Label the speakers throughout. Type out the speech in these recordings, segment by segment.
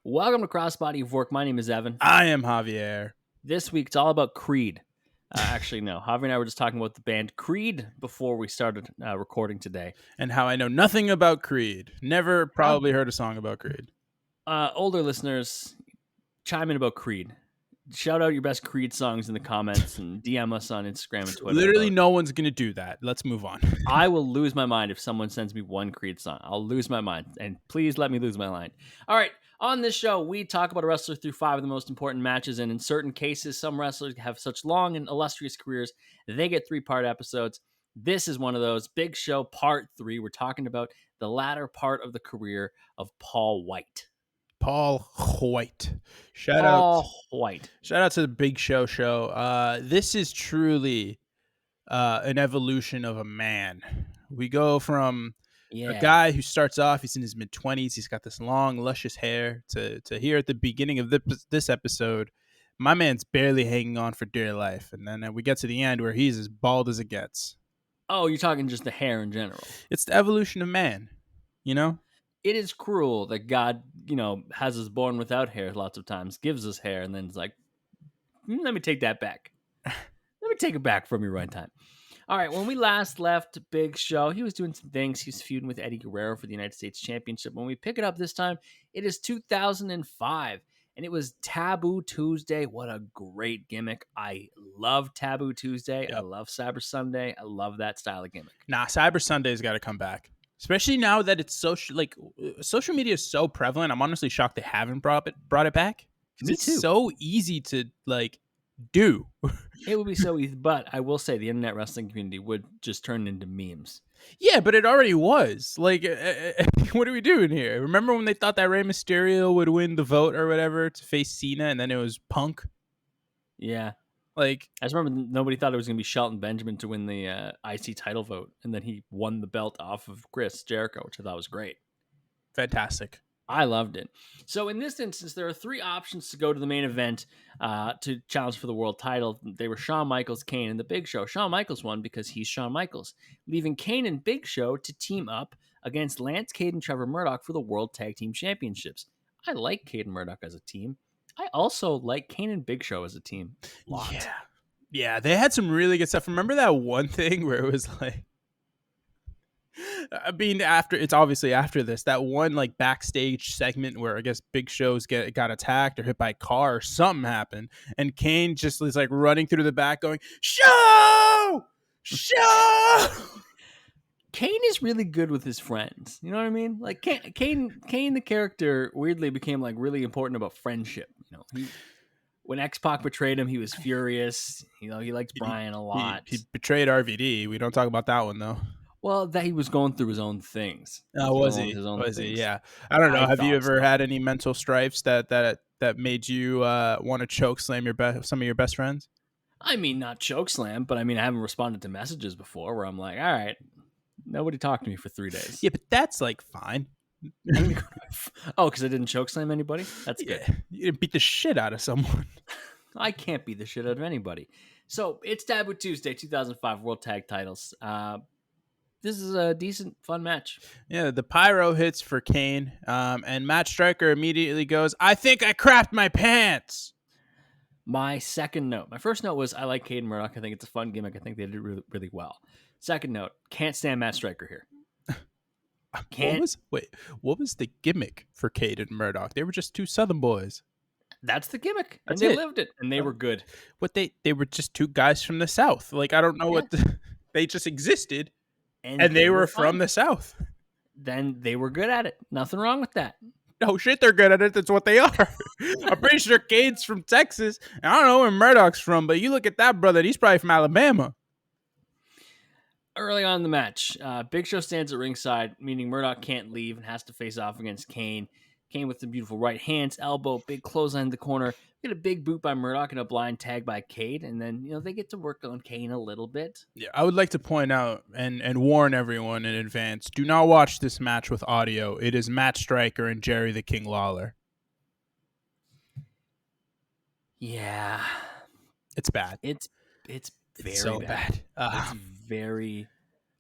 Speaker 1: Welcome to Crossbody of Work. My name is Evan.
Speaker 2: I am Javier.
Speaker 1: This week it's all about Creed. Actually, no. Javier and I were just talking about the band Creed before we started recording today.
Speaker 2: And how I know nothing about Creed. Never probably heard a song about Creed.
Speaker 1: Older listeners, chime in about Creed. Shout out your best Creed songs in the comments and DM us on Instagram and Twitter.
Speaker 2: Literally no one's going to do that. Let's move on.
Speaker 1: I will lose my mind if someone sends me one Creed song. I'll lose my mind. And please let me lose my mind. All right. On this show, we talk about a wrestler through 5 of the most important matches. And in certain cases, some wrestlers have such long and illustrious careers, they get 3-part episodes. This is one of those. Big Show Part 3. We're talking about the latter part of the career of Paul White.
Speaker 2: Paul White. Shout out to the Big Show show. This is truly an evolution of a man. We go from a guy who starts off, he's in his mid-20s, he's got this long, luscious hair, to here at the beginning of this episode, my man's barely hanging on for dear life. And then we get to the end where he's as bald as it gets.
Speaker 1: Oh, you're talking just the hair in general.
Speaker 2: It's the evolution of man, you know?
Speaker 1: It is cruel that God, has us born without hair lots of times, gives us hair, and then it's like, let me take that back. Let me take it back from you right time. All right, when we last left Big Show, he was doing some things. He was feuding with Eddie Guerrero for the United States Championship. When we pick it up this time, it is 2005, and it was Taboo Tuesday. What a great gimmick. I love Taboo Tuesday. Yep. I love Cyber Sunday. I love that style of gimmick.
Speaker 2: Nah, Cyber Sunday's got to come back. Especially now that it's social media is so prevalent. I'm honestly shocked they haven't brought it back. It's so easy to do.
Speaker 1: It would be so easy, but I will say the internet wrestling community would just turn into memes.
Speaker 2: Yeah, but it already was. What are we doing here? Remember when they thought that Rey Mysterio would win the vote or whatever to face Cena, and then it was Punk?
Speaker 1: Yeah. I just remember nobody thought it was going to be Shelton Benjamin to win the IC title vote, and then he won the belt off of Chris Jericho, which I thought was great.
Speaker 2: Fantastic.
Speaker 1: I loved it. So in this instance, there are 3 options to go to the main event to challenge for the world title. They were Shawn Michaels, Kane, and the Big Show. Shawn Michaels won because he's Shawn Michaels, leaving Kane and Big Show to team up against Lance Cade and Trevor Murdoch for the World Tag Team Championships. I like Cade and Murdoch as a team. I also like Kane and Big Show as a team.
Speaker 2: Yeah, they had some really good stuff. Remember that one thing where it was it's obviously after this, that one backstage segment where I guess Big Show's got attacked or hit by a car or something happened, and Kane just is running through the back going, Show!
Speaker 1: Kane is really good with his friends. You know what I mean? Kane the character weirdly became really important about friendship. When X-Pac betrayed him, he was furious. He likes Brian a lot.
Speaker 2: He betrayed RVD. We don't talk about that one though.
Speaker 1: Well, that he was going through his own things.
Speaker 2: Was he? Yeah. I don't know. Have you ever had any mental strifes that made you want to choke slam some of your best friends?
Speaker 1: I mean, not choke slam, but I haven't responded to messages before where I'm like, all right, nobody talked to me for 3 days.
Speaker 2: Yeah, but that's fine.
Speaker 1: Oh, because I didn't choke slam anybody? That's good.
Speaker 2: You didn't beat the shit out of someone.
Speaker 1: I can't beat the shit out of anybody. So it's Taboo Tuesday, 2005 World Tag Titles. This is a decent, fun match.
Speaker 2: Yeah, the pyro hits for Kane, and Matt Striker immediately goes, I think I crapped my pants.
Speaker 1: My first note was, I like Cade and Murdoch. I think it's a fun gimmick. I think they did really, really well. Second note, can't stand Matt Striker here.
Speaker 2: What was the gimmick for Cade and Murdoch? They were just 2 Southern boys.
Speaker 1: That's the gimmick. And they lived it, and they were good.
Speaker 2: They were just 2 guys from the South. I don't know they just existed. And they were from the South.
Speaker 1: Then they were good at it. Nothing wrong with that.
Speaker 2: No shit, they're good at it. That's what they are. I'm pretty sure Cade's from Texas. I don't know where Murdoch's from, but you look at that brother, he's probably from Alabama.
Speaker 1: Early on in the match, Big Show stands at ringside, meaning Murdoch can't leave and has to face off against Kane. Kane with the beautiful right hands, elbow, big clothesline in the corner. We get a big boot by Murdoch and a blind tag by Cade, and then they get to work on Kane a little bit.
Speaker 2: Yeah, I would like to point out and warn everyone in advance: do not watch this match with audio. It is Matt Striker and Jerry the King Lawler.
Speaker 1: Yeah,
Speaker 2: it's bad.
Speaker 1: It's very
Speaker 2: so bad.
Speaker 1: It's very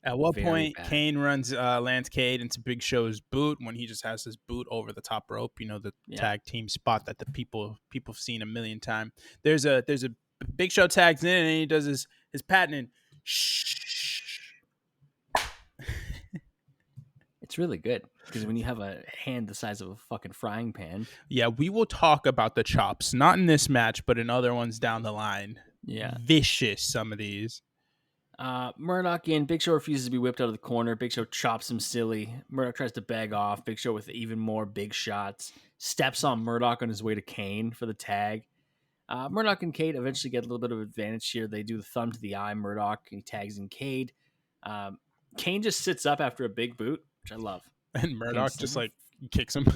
Speaker 2: At what
Speaker 1: Very
Speaker 2: point
Speaker 1: bad.
Speaker 2: Kane lands Cade into Big Show's boot when he just has his boot over the top rope? You know, the tag team spot that the people have seen a million times. There's a Big Show tags in and he does his patented shh.
Speaker 1: It's really good because when you have a hand the size of a fucking frying pan.
Speaker 2: Yeah, we will talk about the chops, not in this match, but in other ones down the line.
Speaker 1: Yeah.
Speaker 2: Vicious, some of these.
Speaker 1: Murdoch in. Big Show refuses to be whipped out of the corner. Big Show chops him silly. Murdoch tries to beg off. Big Show with even more big shots. Steps on Murdoch on his way to Kane for the tag. Murdoch and Cade eventually get a little bit of advantage here. They do the thumb to the eye. Murdoch, and he tags in Cade. Kane just sits up after a big boot, which I love.
Speaker 2: And Murdoch just like kicks him.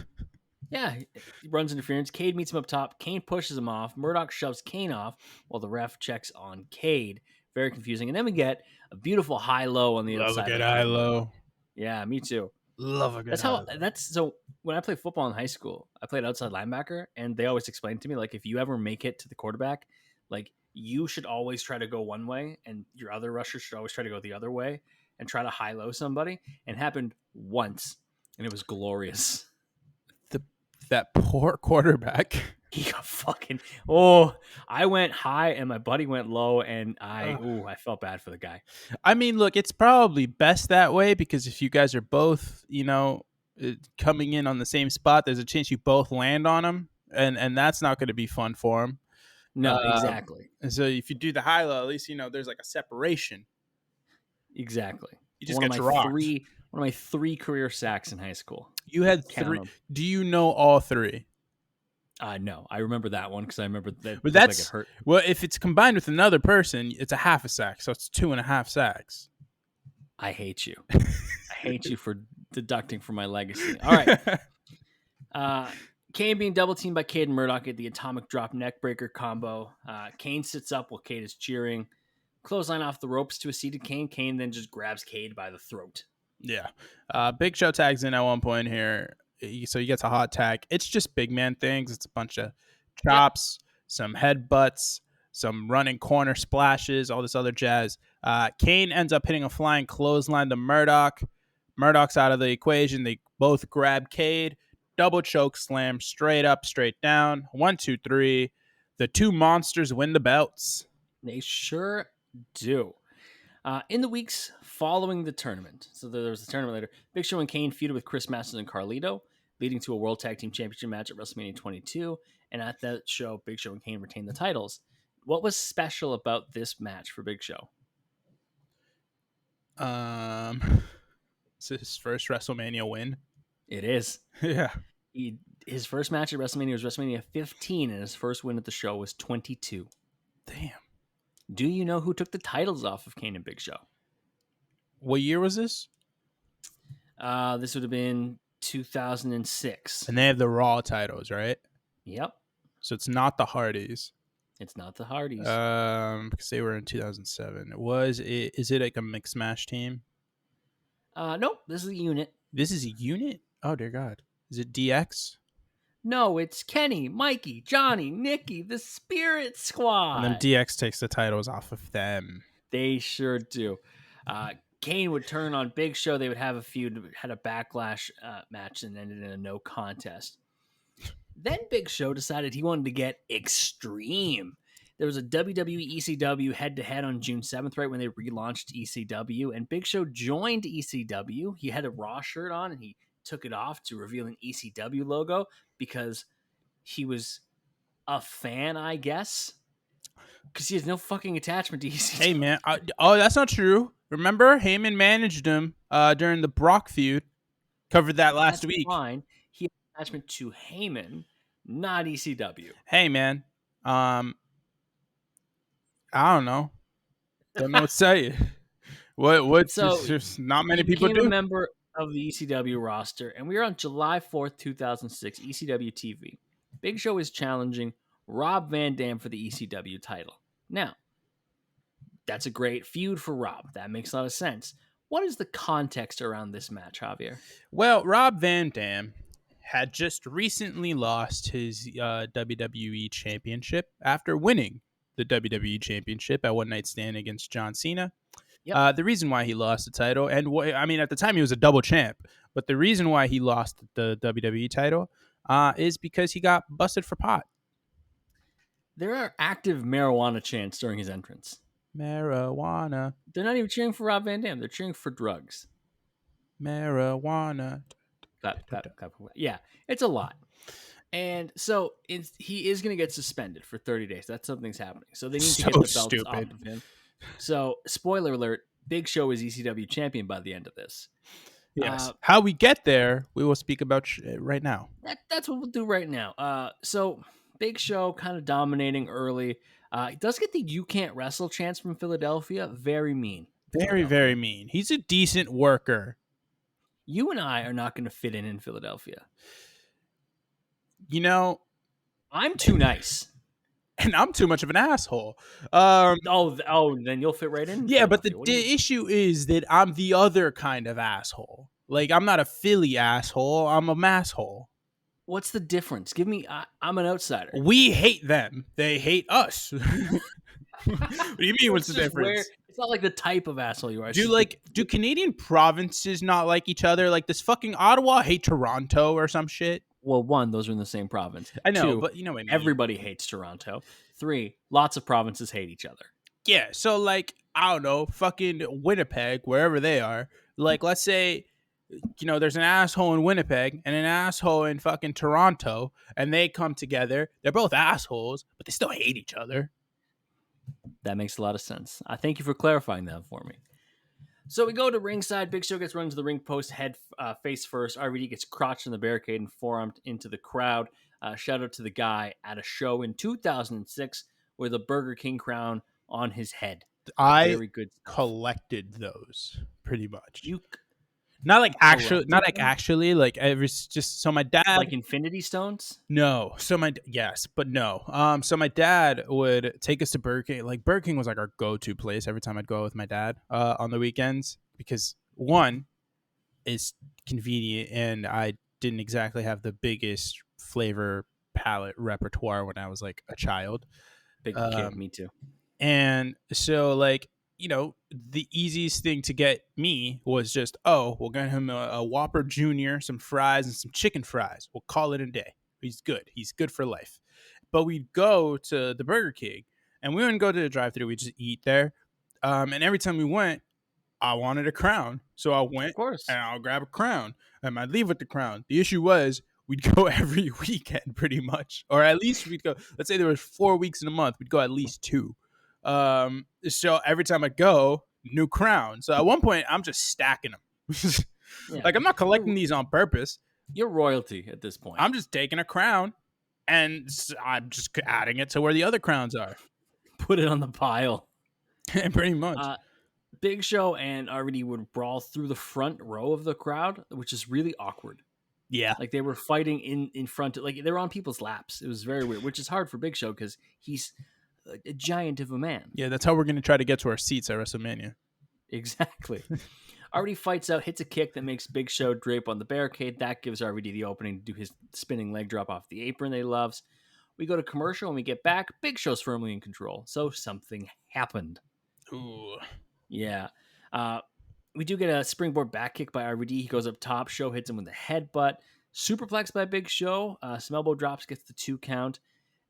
Speaker 1: Yeah, he runs interference. Cade meets him up top. Kane pushes him off. Murdoch shoves Kane off while the ref checks on Cade. Very confusing. And then we get a beautiful high-low on the outside.
Speaker 2: Love a good high-low.
Speaker 1: Yeah, me too.
Speaker 2: Love a good high-low.
Speaker 1: So when I played football in high school, I played outside linebacker, and they always explained to me, like, if you ever make it to the quarterback, like, you should always try to go one way, and your other rusher should always try to go the other way and try to high-low somebody. And it happened once, and it was glorious.
Speaker 2: That poor quarterback.
Speaker 1: He got fucking. Oh, I went high and my buddy went low, and I felt bad for the guy.
Speaker 2: I mean, look, it's probably best that way because if you guys are both, coming in on the same spot, there's a chance you both land on him, and that's not going to be fun for him.
Speaker 1: No, exactly.
Speaker 2: And so if you do the high low, at least there's like a separation.
Speaker 1: Exactly.
Speaker 2: You just get rocked.
Speaker 1: One of my 3 career sacks in high school.
Speaker 2: You had 3. Do you know all 3?
Speaker 1: No, I remember that one because I remember that.
Speaker 2: But that's like it hurt. Well, if it's combined with another person, it's a half a sack, so it's 2.5 sacks.
Speaker 1: I hate you. I hate you for deducting from my legacy. All right. Kane being double teamed by Cade and Murdoch at the atomic drop neck breaker combo. Kane sits up while Cade is cheering. Clothesline off the ropes to a seated Kane. Kane then just grabs Cade by the throat.
Speaker 2: Yeah. Big Show tags in at one point here. So he gets a hot tag. It's just big man things. It's a bunch of chops, some headbutts, some running corner splashes, all this other jazz. Kane ends up hitting a flying clothesline to Murdoch. Murdoch's out of the equation. They both grab Cade. Double choke slam, straight up, straight down. 1, 2, 3. The 2 monsters win the belts.
Speaker 1: They sure do. In the weeks following the tournament, so there was the tournament later, Big Show and Kane feuded with Chris Masters and Carlito, leading to a World Tag Team Championship match at WrestleMania 22. And at that show, Big Show and Kane retained the titles. What was special about this match for Big Show?
Speaker 2: It's his first WrestleMania win.
Speaker 1: It is.
Speaker 2: Yeah.
Speaker 1: His first match at WrestleMania was WrestleMania 15, and his first win at the show was 22.
Speaker 2: Damn.
Speaker 1: Do you know who took the titles off of Kane and Big Show?
Speaker 2: What year was this?
Speaker 1: This would have been 2006.
Speaker 2: And they have the Raw titles, right?
Speaker 1: Yep.
Speaker 2: So it's not the Hardys.
Speaker 1: It's not the Hardys.
Speaker 2: Because they were in 2007. Is it like a mixed match team?
Speaker 1: Nope. This is a unit.
Speaker 2: This is a unit? Oh, dear God. Is it DX?
Speaker 1: No, it's Kenny, Mikey, Johnny, Nikki, the Spirit Squad.
Speaker 2: And then DX takes the titles off of them.
Speaker 1: They sure do. Kane would turn on Big Show. They would have a feud, had a backlash match, and ended in a no contest. Then Big Show decided he wanted to get extreme. There was a WWE ECW head-to-head on June 7th, right when they relaunched ECW, and Big Show joined ECW. He had a Raw shirt on, and he took it off to reveal an ECW logo because he was a fan, I guess, because he has no fucking attachment to ECW.
Speaker 2: Hey, man. That's not true. Remember, Heyman managed him during the Brock feud. Covered that last week.
Speaker 1: Fine. He had attachment to Heyman, not ECW.
Speaker 2: Hey, man. I don't know. Don't know what to say. What's just not many people do.
Speaker 1: A member of the ECW roster, and we are on July 4th, 2006, ECW TV. Big Show is challenging Rob Van Dam for the ECW title. Now, that's a great feud for Rob. That makes a lot of sense. What is the context around this match, Javier?
Speaker 2: Well, Rob Van Dam had just recently lost his WWE Championship after winning the WWE Championship at One Night Stand against John Cena.
Speaker 1: Yep.
Speaker 2: The reason why he lost the title, and I mean, at the time he was a double champ, but the reason why he lost the WWE title is because he got busted for pot.
Speaker 1: There are active marijuana chants during his entrance.
Speaker 2: Marijuana.
Speaker 1: They're not even cheering for Rob Van Dam. They're cheering for drugs.
Speaker 2: Marijuana.
Speaker 1: Clap, clap, clap. Yeah, it's a lot. And so he is going to get suspended for 30 days. That's something's happening. So they need to get the belts off of him. So, spoiler alert, Big Show is ECW champion by the end of this.
Speaker 2: Yes. How we get there, we will speak about right now.
Speaker 1: That's what we'll do right now. So, Big Show kind of dominating early. He does get the "You can't wrestle" chance from Philadelphia. Very mean.
Speaker 2: Very, very mean. He's a decent worker.
Speaker 1: You and I are not going to fit in Philadelphia.
Speaker 2: You know,
Speaker 1: I'm too nice.
Speaker 2: And I'm too much of an asshole.
Speaker 1: Then you'll fit right in.
Speaker 2: Yeah, but the issue is that I'm the other kind of asshole. Like, I'm not a Philly asshole. I'm a masshole.
Speaker 1: What's the difference? Give me. I'm an outsider.
Speaker 2: We hate them. They hate us. What do you mean? What's the difference?
Speaker 1: It's not like the type of asshole you are.
Speaker 2: Do Canadian provinces not like each other? Like, does fucking Ottawa hate Toronto or some shit?
Speaker 1: Well, 1, those are in the same province.
Speaker 2: I know,
Speaker 1: 2,
Speaker 2: but you know what I mean.
Speaker 1: Everybody hates Toronto. 3, lots of provinces hate each other.
Speaker 2: Yeah, so like, I don't know, fucking Winnipeg, wherever they are. Like, let's say, there's an asshole in Winnipeg and an asshole in fucking Toronto, and they come together. They're both assholes, but they still hate each other.
Speaker 1: That makes a lot of sense. I thank you for clarifying that for me. So we go to ringside. Big Show gets run to the ring post, face first. RVD gets crotched in the barricade and forearmed into the crowd. Shout out to the guy at a show in 2006 with a Burger King crown on his head.
Speaker 2: Very good stuff. Collected those pretty much. Not actually. Like, it was just so my dad,
Speaker 1: like Infinity Stones.
Speaker 2: No, so my dad would take us to Burger King. Like, Burger King was like our go-to place every time I'd go with my dad on the weekends, because 1, it's convenient, and I didn't exactly have the biggest flavor palette repertoire when I was like a child.
Speaker 1: Big kid, me too.
Speaker 2: And so, like, the easiest thing to get me was just, we'll get him a Whopper Jr., some fries, and some chicken fries. We'll call it a day. He's good. He's good for life. But we'd go to the Burger King, and we wouldn't go to the drive-thru. We'd just eat there. And every time we went, I wanted a crown. So I went, and I'll grab a crown, and I'd leave with the crown. The issue was, we'd go every weekend pretty much. Or at least we'd go, let's say there was 4 weeks in a month, we'd go at least 2. So every time I go, new crown. So at one point, I'm just stacking them. Like, I'm not collecting these on purpose.
Speaker 1: You're royalty at this point.
Speaker 2: I'm just taking a crown, and I'm just adding it to where the other crowns are.
Speaker 1: Put it on the pile.
Speaker 2: Pretty much.
Speaker 1: Big Show and RVD would brawl through the front row of the crowd, which is really awkward.
Speaker 2: Yeah.
Speaker 1: Like, they were fighting in front. Like, they were on people's laps. It was very weird, which is hard for Big Show because he's a giant of a man.
Speaker 2: Yeah, that's how we're going to try to get to our seats at WrestleMania.
Speaker 1: Exactly. RVD fights out, hits a kick that makes Big Show drape on the barricade. That gives RVD the opening to do his spinning leg drop off the apron that he loves. We go to commercial, and we get back. Big Show's firmly in control. So something happened.
Speaker 2: Ooh.
Speaker 1: Yeah. We do get a springboard back kick by RVD. He goes up top. Show hits him with a headbutt. Superplex by Big Show. Some elbow drops, gets the 2 count.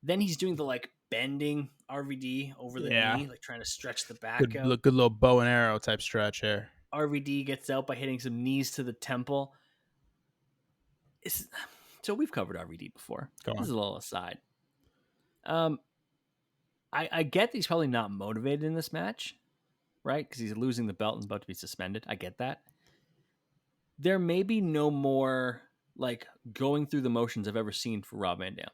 Speaker 1: Then he's doing the, like, bending RVD over the knee, like trying to stretch the back out.
Speaker 2: Good little bow and arrow type stretch here.
Speaker 1: RVD gets out by hitting some knees to the temple. So we've covered RVD before. This is a little aside. I get that he's probably not motivated in this match, right? Because he's losing the belt and about to be suspended. I get that. There may be no more, like, going through the motions I've ever seen for Rob Van Dam.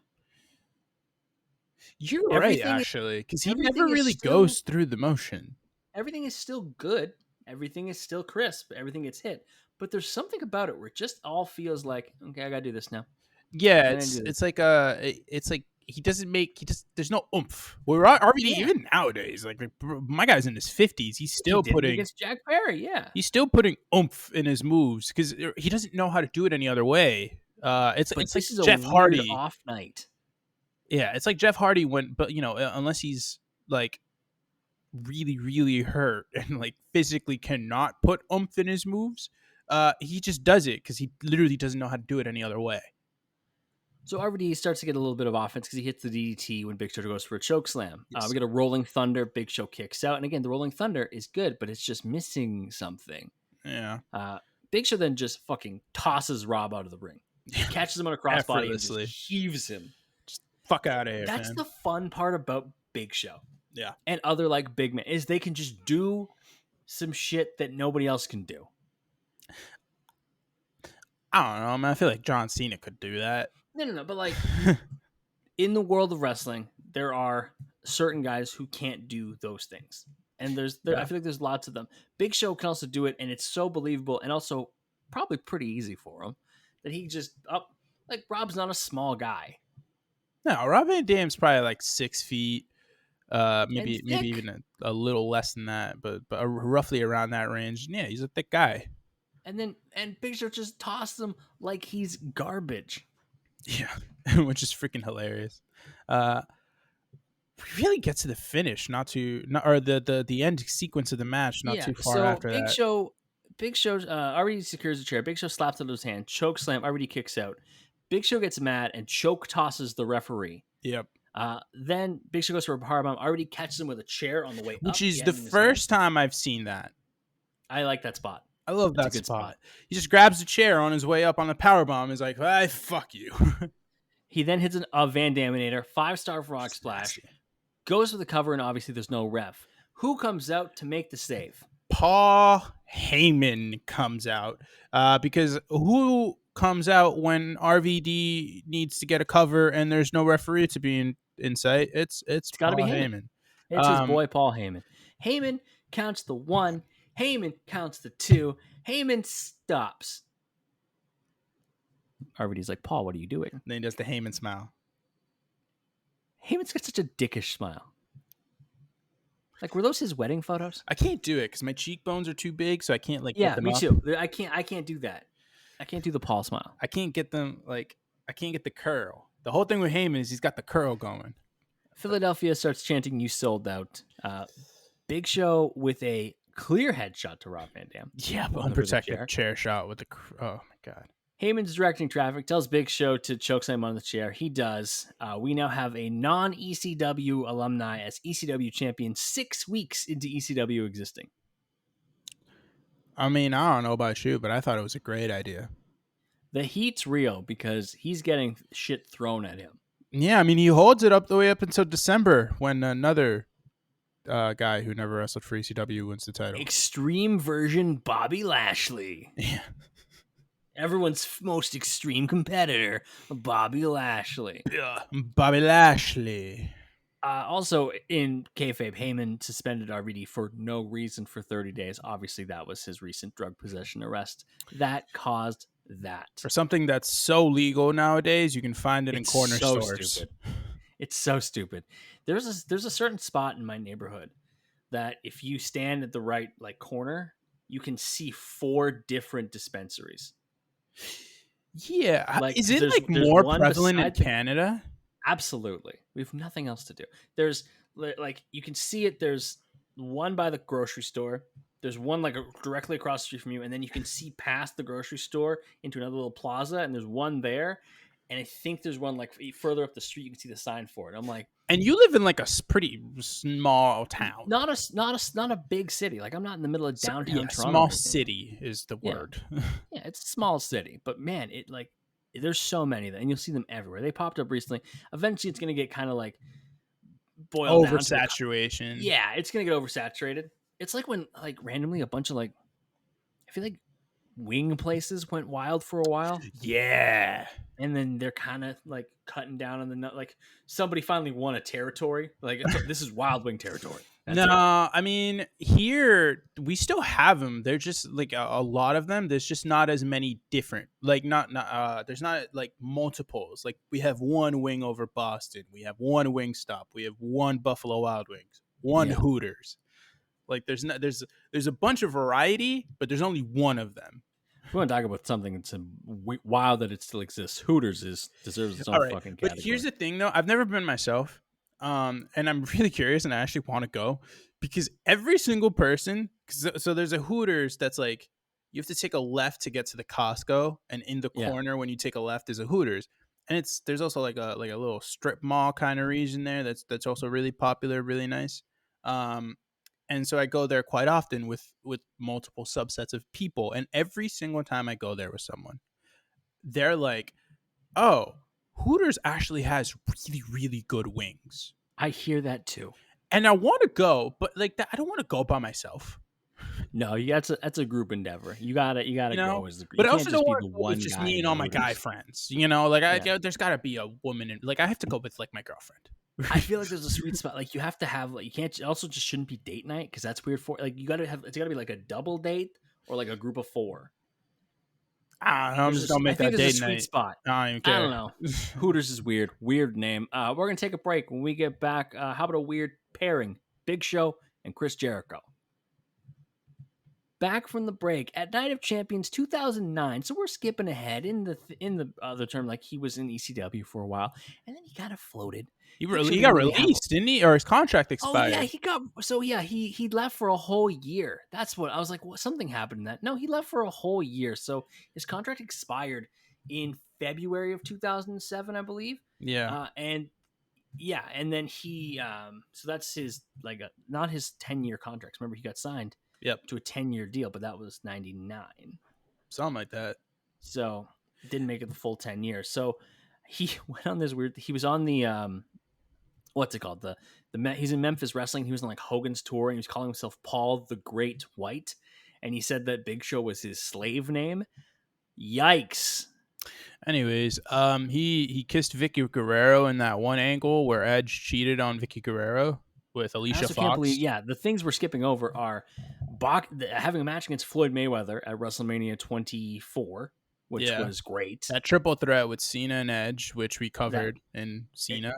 Speaker 2: You're right, actually, because he never really goes through the motion.
Speaker 1: Everything is still good. Everything is still crisp. Everything gets hit. But there's something about it where it just all feels like, okay, I got to do this now.
Speaker 2: Yeah, it's like there's no oomph. Where RVD, even nowadays, like, my guy's in his 50s, he's still putting
Speaker 1: against Jack Perry, yeah.
Speaker 2: He's still putting oomph in his moves because he doesn't know how to do it any other way. It's like Jeff Hardy
Speaker 1: off night.
Speaker 2: Yeah, it's like Jeff Hardy unless he's like really, really hurt and like physically cannot put oomph in his moves, he just does it because he literally doesn't know how to do it any other way.
Speaker 1: So RVD starts to get a little bit of offense because he hits the DDT when Big Show goes for a choke slam.
Speaker 2: Yes.
Speaker 1: We get a rolling thunder. Big Show kicks out, and again, the rolling thunder is good, but it's just missing something.
Speaker 2: Yeah.
Speaker 1: Big Show then just fucking tosses Rob out of the ring. He catches him on a crossbody and just heaves him.
Speaker 2: Just fuck out of here.
Speaker 1: That's
Speaker 2: man.
Speaker 1: the fun part about Big Show.
Speaker 2: Yeah.
Speaker 1: And other like big men is they can just do some shit that nobody else can do.
Speaker 2: I don't know, man. I feel like John Cena could do that.
Speaker 1: No. But like in the world of wrestling, there are certain guys who can't do those things. And I feel like there's lots of them. Big Show can also do it, and it's so believable and also probably pretty easy for him that he just like Rob's not a small guy.
Speaker 2: No, Rob Van Dam's probably like 6 feet, maybe even a little less than that, but roughly around that range. Yeah, he's a thick guy. And
Speaker 1: Big Show just tossed him like he's garbage.
Speaker 2: Yeah, which is freaking hilarious. We really get to the finish, or the end sequence of the match, not too far after that.
Speaker 1: Big Show already secures the chair. Big Show slaps it in his hand. Choke slam. Already kicks out. Big Show gets mad and choke tosses the referee.
Speaker 2: Yep.
Speaker 1: Then Big Show goes for a powerbomb. Already catches him with a chair on the way up.
Speaker 2: Which is the first time I've seen that.
Speaker 1: I like that spot.
Speaker 2: I love that spot. He just grabs the chair on his way up on the powerbomb. He's like, fuck you.
Speaker 1: He then hits a Van Daminator, 5-star frog splash, goes for the cover, and obviously there's no ref. Who comes out to make the save?
Speaker 2: Paul Heyman comes out. Because who comes out when RVD needs to get a cover and there's no referee to be in sight? It's got to be Heyman.
Speaker 1: It's his boy Paul Heyman. Heyman counts the 1. Heyman counts the 2. Heyman stops. RVD's like, Paul, what are you doing?
Speaker 2: And then he does the Heyman smile.
Speaker 1: Heyman's got such a dickish smile. Like, were those his wedding photos?
Speaker 2: I can't do it because my cheekbones are too big, so I can't like.
Speaker 1: Yeah,
Speaker 2: get them
Speaker 1: me
Speaker 2: up.
Speaker 1: too. I can't do that. I can't do the Paul smile.
Speaker 2: I can't get them like. I can't get the curl. The whole thing with Heyman is he's got the curl going.
Speaker 1: Philadelphia starts chanting, "You sold out." Big Show with a clear headshot to Rob Van Dam.
Speaker 2: Yeah, unprotected chair shot with the. Oh my god.
Speaker 1: Heyman's directing traffic, tells Big Show to chokeslam on the chair. He does. We now have a non-ECW alumni as ECW champion 6 weeks into ECW existing.
Speaker 2: I mean, I don't know about you, but I thought it was a great idea.
Speaker 1: The heat's real because he's getting shit thrown at him.
Speaker 2: Yeah, I mean, he holds it up the way up until December when another guy who never wrestled for ECW wins the title.
Speaker 1: Extreme version Bobby Lashley.
Speaker 2: Yeah.
Speaker 1: Everyone's most extreme competitor, Bobby Lashley.
Speaker 2: Yeah, Bobby Lashley.
Speaker 1: Also, in kayfabe, Heyman suspended RVD for no reason for 30 days. Obviously, that was his recent drug possession arrest. That caused that.
Speaker 2: For something that's so legal nowadays, you can find it in corner stores.
Speaker 1: Stupid. It's so stupid. There's a certain spot in my neighborhood that if you stand at the right corner, you can see 4 different dispensaries.
Speaker 2: Yeah, is it more prevalent in Canada?
Speaker 1: Absolutely. We have nothing else to do. There's you can see it. There's one by the grocery store. There's one directly across the street from you, and then you can see past the grocery store into another little plaza, and there's one there. And I think there's one further up the street. You can see the sign for it. I'm like,
Speaker 2: and you live in a pretty small town,
Speaker 1: not a big city. I'm not in the middle of downtown Toronto.
Speaker 2: Small city is the word.
Speaker 1: Yeah, it's a small city, but man, there's so many of them, and you'll see them everywhere. They popped up recently. Eventually, it's gonna get kind of boiled down.
Speaker 2: Oversaturation.
Speaker 1: Yeah, it's gonna get oversaturated. It's like when randomly a bunch of I feel like wing places went wild for a while.
Speaker 2: Yeah.
Speaker 1: And then they're kind of cutting down on the somebody finally won a territory. This is Wild Wing territory.
Speaker 2: I mean, here we still have them. They're just a lot of them. There's just not as many different. There's not multiples. We have one Wing over Boston. We have one Wingstop. We have one Buffalo Wild Wings. One Hooters. There's a bunch of variety, but there's only one of them.
Speaker 1: If we want to talk about something that's wild that it still exists, Hooters deserves its own fucking category.
Speaker 2: But here's the thing, though. I've never been myself, and I'm really curious, and I actually want to go because every single person, so there's a Hooters that's like, you have to take a left to get to the Costco, and in the corner when you take a left is a Hooters, and there's also like a little strip mall kind of region there that's also really popular, really nice. And so I go there quite often with multiple subsets of people, and every single time I go there with someone, they're like, "Oh, Hooters actually has really, really good wings."
Speaker 1: I hear that too.
Speaker 2: And I want to go, but like that, I don't want to go by myself.
Speaker 1: No, that's a group endeavor. You gotta go as the group.
Speaker 2: But
Speaker 1: You
Speaker 2: I
Speaker 1: can't
Speaker 2: also
Speaker 1: just
Speaker 2: don't
Speaker 1: be
Speaker 2: want
Speaker 1: the
Speaker 2: to go with
Speaker 1: one
Speaker 2: just
Speaker 1: guy
Speaker 2: me
Speaker 1: in
Speaker 2: and all my
Speaker 1: Hooters.
Speaker 2: guy friends. Like there's got to be a woman, and like I have to go with like my girlfriend.
Speaker 1: I feel like there's a sweet spot. Like you have to have like you can't also just shouldn't be date night because that's weird for like you gotta have it's gotta be like a double date or like a group of 4.
Speaker 2: I don't know. Just don't make that date
Speaker 1: there's a
Speaker 2: night.
Speaker 1: sweet spot.
Speaker 2: I don't even care.
Speaker 1: I don't know. Hooters is weird. Weird name. We're gonna take a break. When we get back, how about a weird pairing? Big Show and Chris Jericho. Back from the break at Night of Champions 2009. So we're skipping ahead in the other term, like he was in ECW for a while, and then he kind of floated.
Speaker 2: He got released, didn't he? Or his contract expired?
Speaker 1: Oh yeah, he left for a whole year. That's what I was like. What, something happened in that? No, he left for a whole year. So his contract expired in February of 2007, I believe.
Speaker 2: Yeah,
Speaker 1: and then he so that's his like not his 10-year contracts. Remember, he got signed to a 10-year deal, but that was 99,
Speaker 2: something like that.
Speaker 1: So didn't make it the full 10 years. So he went on this weird. He was on the what's it called? He's in Memphis Wrestling. He was on like Hogan's tour, and he was calling himself Paul the Great White, and he said that Big Show was his slave name. Yikes.
Speaker 2: Anyways, he kissed Vicky Guerrero in that one angle where Edge cheated on Vicky Guerrero with Alicia Fox.
Speaker 1: Can't believe, the things we're skipping over are having a match against Floyd Mayweather at WrestleMania 24, which was great.
Speaker 2: That triple threat with Cena and Edge, which we covered in Cena.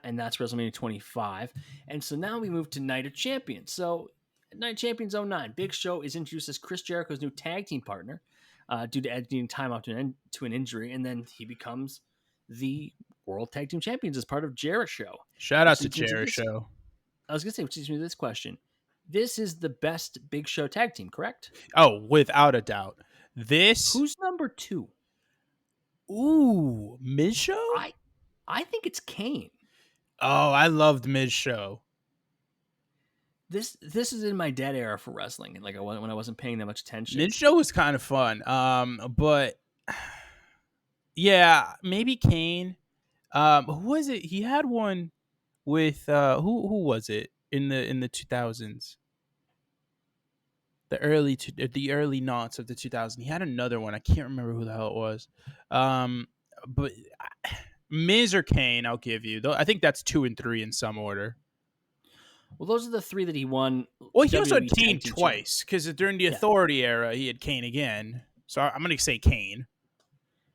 Speaker 1: And that's WrestleMania 25. And so now we move to Night of Champions. So Night of Champions 09, Big Show is introduced as Chris Jericho's new tag team partner due to Edge needing time off to an injury, and then he becomes the World Tag Team Champions as part of Jeri-Show.
Speaker 2: Shout out to Jeri-Show.
Speaker 1: I was going to say, which leads me to this question. This is the best Big Show tag team, correct?
Speaker 2: Oh, without a doubt.
Speaker 1: Who's number 2?
Speaker 2: Ooh, Miz Show?
Speaker 1: I think it's Kane.
Speaker 2: Oh, I loved Miz Show.
Speaker 1: This is in my dead era for wrestling, like when I wasn't paying that much attention.
Speaker 2: Miz Show was kind of fun, but yeah, maybe Kane. Who was it? He had one with who was it in the 2000s? The early knots of the 2000s. He had another one. I can't remember who the hell it was. But Miz or Kane, I'll give you. Though I think that's 2 and 3 in some order.
Speaker 1: Well, those are the 3 that he won.
Speaker 2: Well, he also had Kane twice because during the Authority era, he had Kane again. So I'm going to say Kane.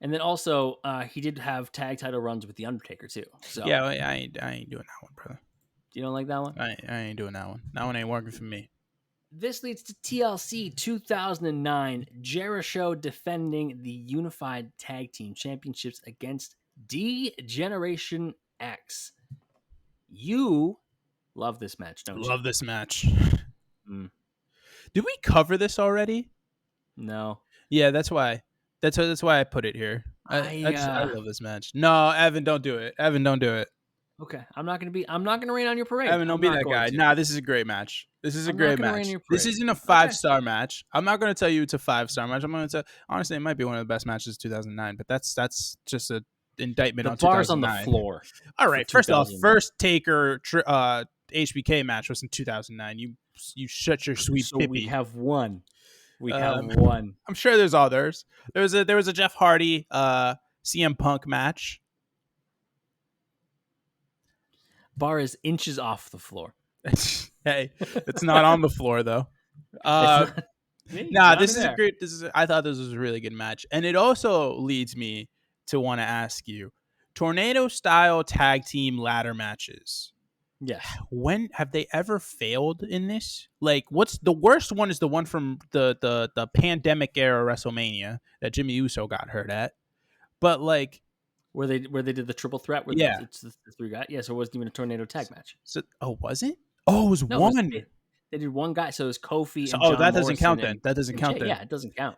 Speaker 1: And then also, he did have tag title runs with The Undertaker, too. So
Speaker 2: yeah, I ain't doing that one, brother.
Speaker 1: You don't like that one?
Speaker 2: I ain't doing that one. That one ain't working for me.
Speaker 1: This leads to TLC 2009, Jeri-Show defending the Unified Tag Team Championships against D-Generation X. You love this match, don't you?
Speaker 2: Love this match. Did we cover this already?
Speaker 1: No.
Speaker 2: Yeah, that's why. That's why I put it here. I love this match. No, Evan, don't do it. Evan, don't do it.
Speaker 1: Okay, I'm not gonna rain on your parade.
Speaker 2: Evan, don't be that guy. Nah, this is a great match. This is a great match. This isn't a 5-star match. I'm not going to tell you it's a 5-star match. I'm going to tell, honestly, it might be one of the best matches of 2009, but that's just an indictment on 2009. The bar's
Speaker 1: on the floor.
Speaker 2: All right, first off, first Taker HBK match was in 2009. You shut your sweet pippy.
Speaker 1: We have one. Have one.
Speaker 2: I'm sure there's others. There was a Jeff Hardy CM Punk match.
Speaker 1: Bar is inches off the floor.
Speaker 2: Hey, it's not on the floor though. This is a great. I thought this was a really good match, and it also leads me to want to ask you: tornado style tag team ladder matches.
Speaker 1: Yeah.
Speaker 2: When have they ever failed in this? Like, what's the worst one? Is the one from the pandemic era WrestleMania that Jimmy Uso got hurt at, but like.
Speaker 1: Where they did the triple threat? It's the 3 guys? Yeah, so it wasn't even a tornado tag match.
Speaker 2: So, was it? Oh, it was
Speaker 1: No,
Speaker 2: one.
Speaker 1: They did one guy, so it was Kofi and John
Speaker 2: that doesn't
Speaker 1: Morrison
Speaker 2: count then. That doesn't count
Speaker 1: Jay.
Speaker 2: then.
Speaker 1: Yeah, it doesn't count.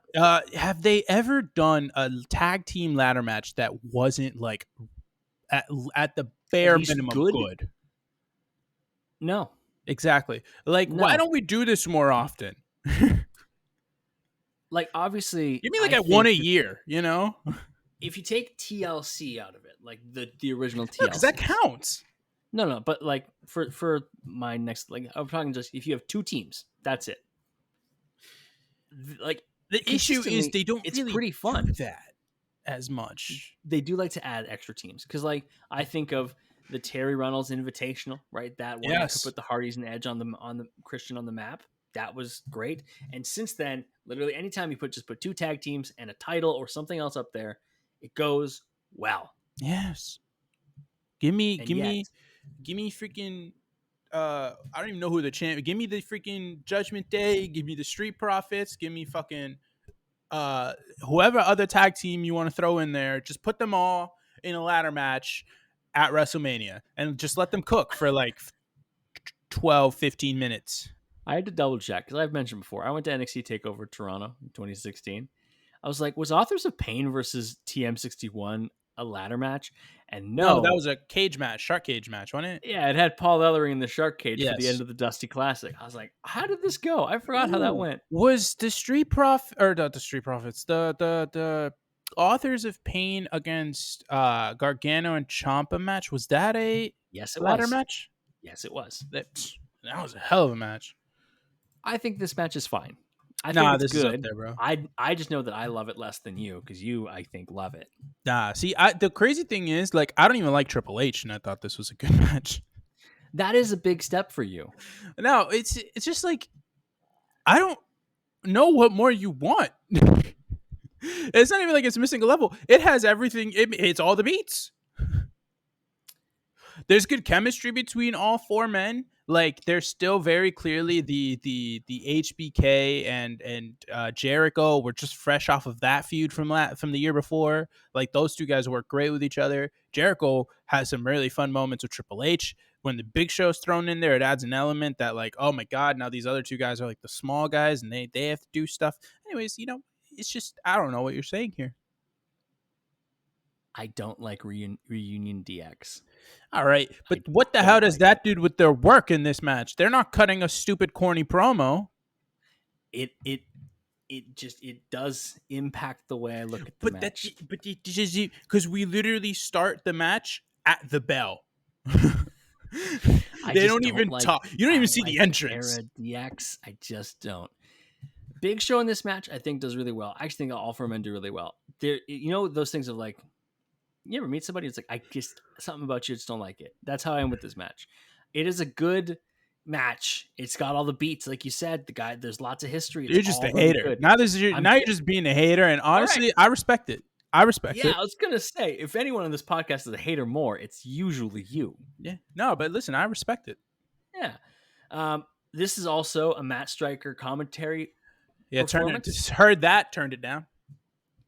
Speaker 2: Have they ever done a tag team ladder match that wasn't like at the bare minimum good?
Speaker 1: No.
Speaker 2: Exactly. Like, why don't we do this more often?
Speaker 1: Like, obviously,
Speaker 2: give me like one a year, you know?
Speaker 1: If you take TLC out of it, like the original TLC,
Speaker 2: because that counts.
Speaker 1: No, but like for my next, like, I'm talking just if you have two teams, that's it. Like,
Speaker 2: the issue is they don't.
Speaker 1: It's
Speaker 2: really
Speaker 1: pretty fun
Speaker 2: do that as much.
Speaker 1: They do like to add extra teams because, like, I think of the Terry Reynolds Invitational, right? That one that could put the Hardys and Edge on the Christian on the map. That was great. And since then, literally anytime you just put two tag teams and a title or something else up there, it goes well.
Speaker 2: Yes. Give me freaking I don't even know who the champion. Give me the freaking Judgment Day, give me the Street Profits, give me fucking whoever other tag team you want to throw in there, just put them all in a ladder match at WrestleMania and just let them cook for like 12-15 minutes.
Speaker 1: I had to double check because I've mentioned before. I went to NXT TakeOver Toronto in 2016. I was like, was Authors of Pain versus TM61 a ladder match? And no,
Speaker 2: that was a cage match, shark cage match, wasn't it?
Speaker 1: Yeah, it had Paul Ellering in the shark cage for the end of the Dusty Classic. I was like, how did this go? I forgot how that went.
Speaker 2: Was the Street Profits, the Authors of Pain against Gargano and Ciampa match, was that a ladder match?
Speaker 1: Yes, it was.
Speaker 2: That was a hell of a match.
Speaker 1: I think this match is fine. I think it's good.
Speaker 2: Is up there, bro.
Speaker 1: I just know that I love it less than you because you, I think, love it.
Speaker 2: See, the crazy thing is, like, I don't even like Triple H, and I thought this was a good match.
Speaker 1: That is a big step for you.
Speaker 2: No, it's just like, I don't know what more you want. It's not even like it's missing a level. It has everything. It's all the beats. There's good chemistry between all four men. Like, there's still very clearly the HBK and Jericho were just fresh off of that feud from the year before. Like, those two guys work great with each other. Jericho has some really fun moments with Triple H. When the Big Show's thrown in there, it adds an element that, like, oh my God, now these other two guys are like the small guys and they have to do stuff. Anyways, it's just, I don't know what you're saying here.
Speaker 1: I don't like Reunion DX.
Speaker 2: All right, but what the hell does that do with their work in this match? They're not cutting a stupid, corny promo.
Speaker 1: It does impact the way I look at the match.
Speaker 2: But because we literally start the match at the bell. They don't even talk. You don't even see the entrance.
Speaker 1: Era DX, I just don't. Big Show in this match, I think, does really well. I actually think all four men do really well. There, those things of like, you ever meet somebody? It's like, something about you, just don't like it. That's how I am with this match. It is a good match. It's got all the beats, like you said. There's lots of history.
Speaker 2: You're just a hater. Good. Now you're just being a hater, and honestly, I respect it. I
Speaker 1: was gonna say, if anyone on this podcast is a hater more, it's usually you.
Speaker 2: Yeah. No, but listen, I respect it.
Speaker 1: Yeah. This is also a Matt Striker commentary.
Speaker 2: Yeah, turned it down.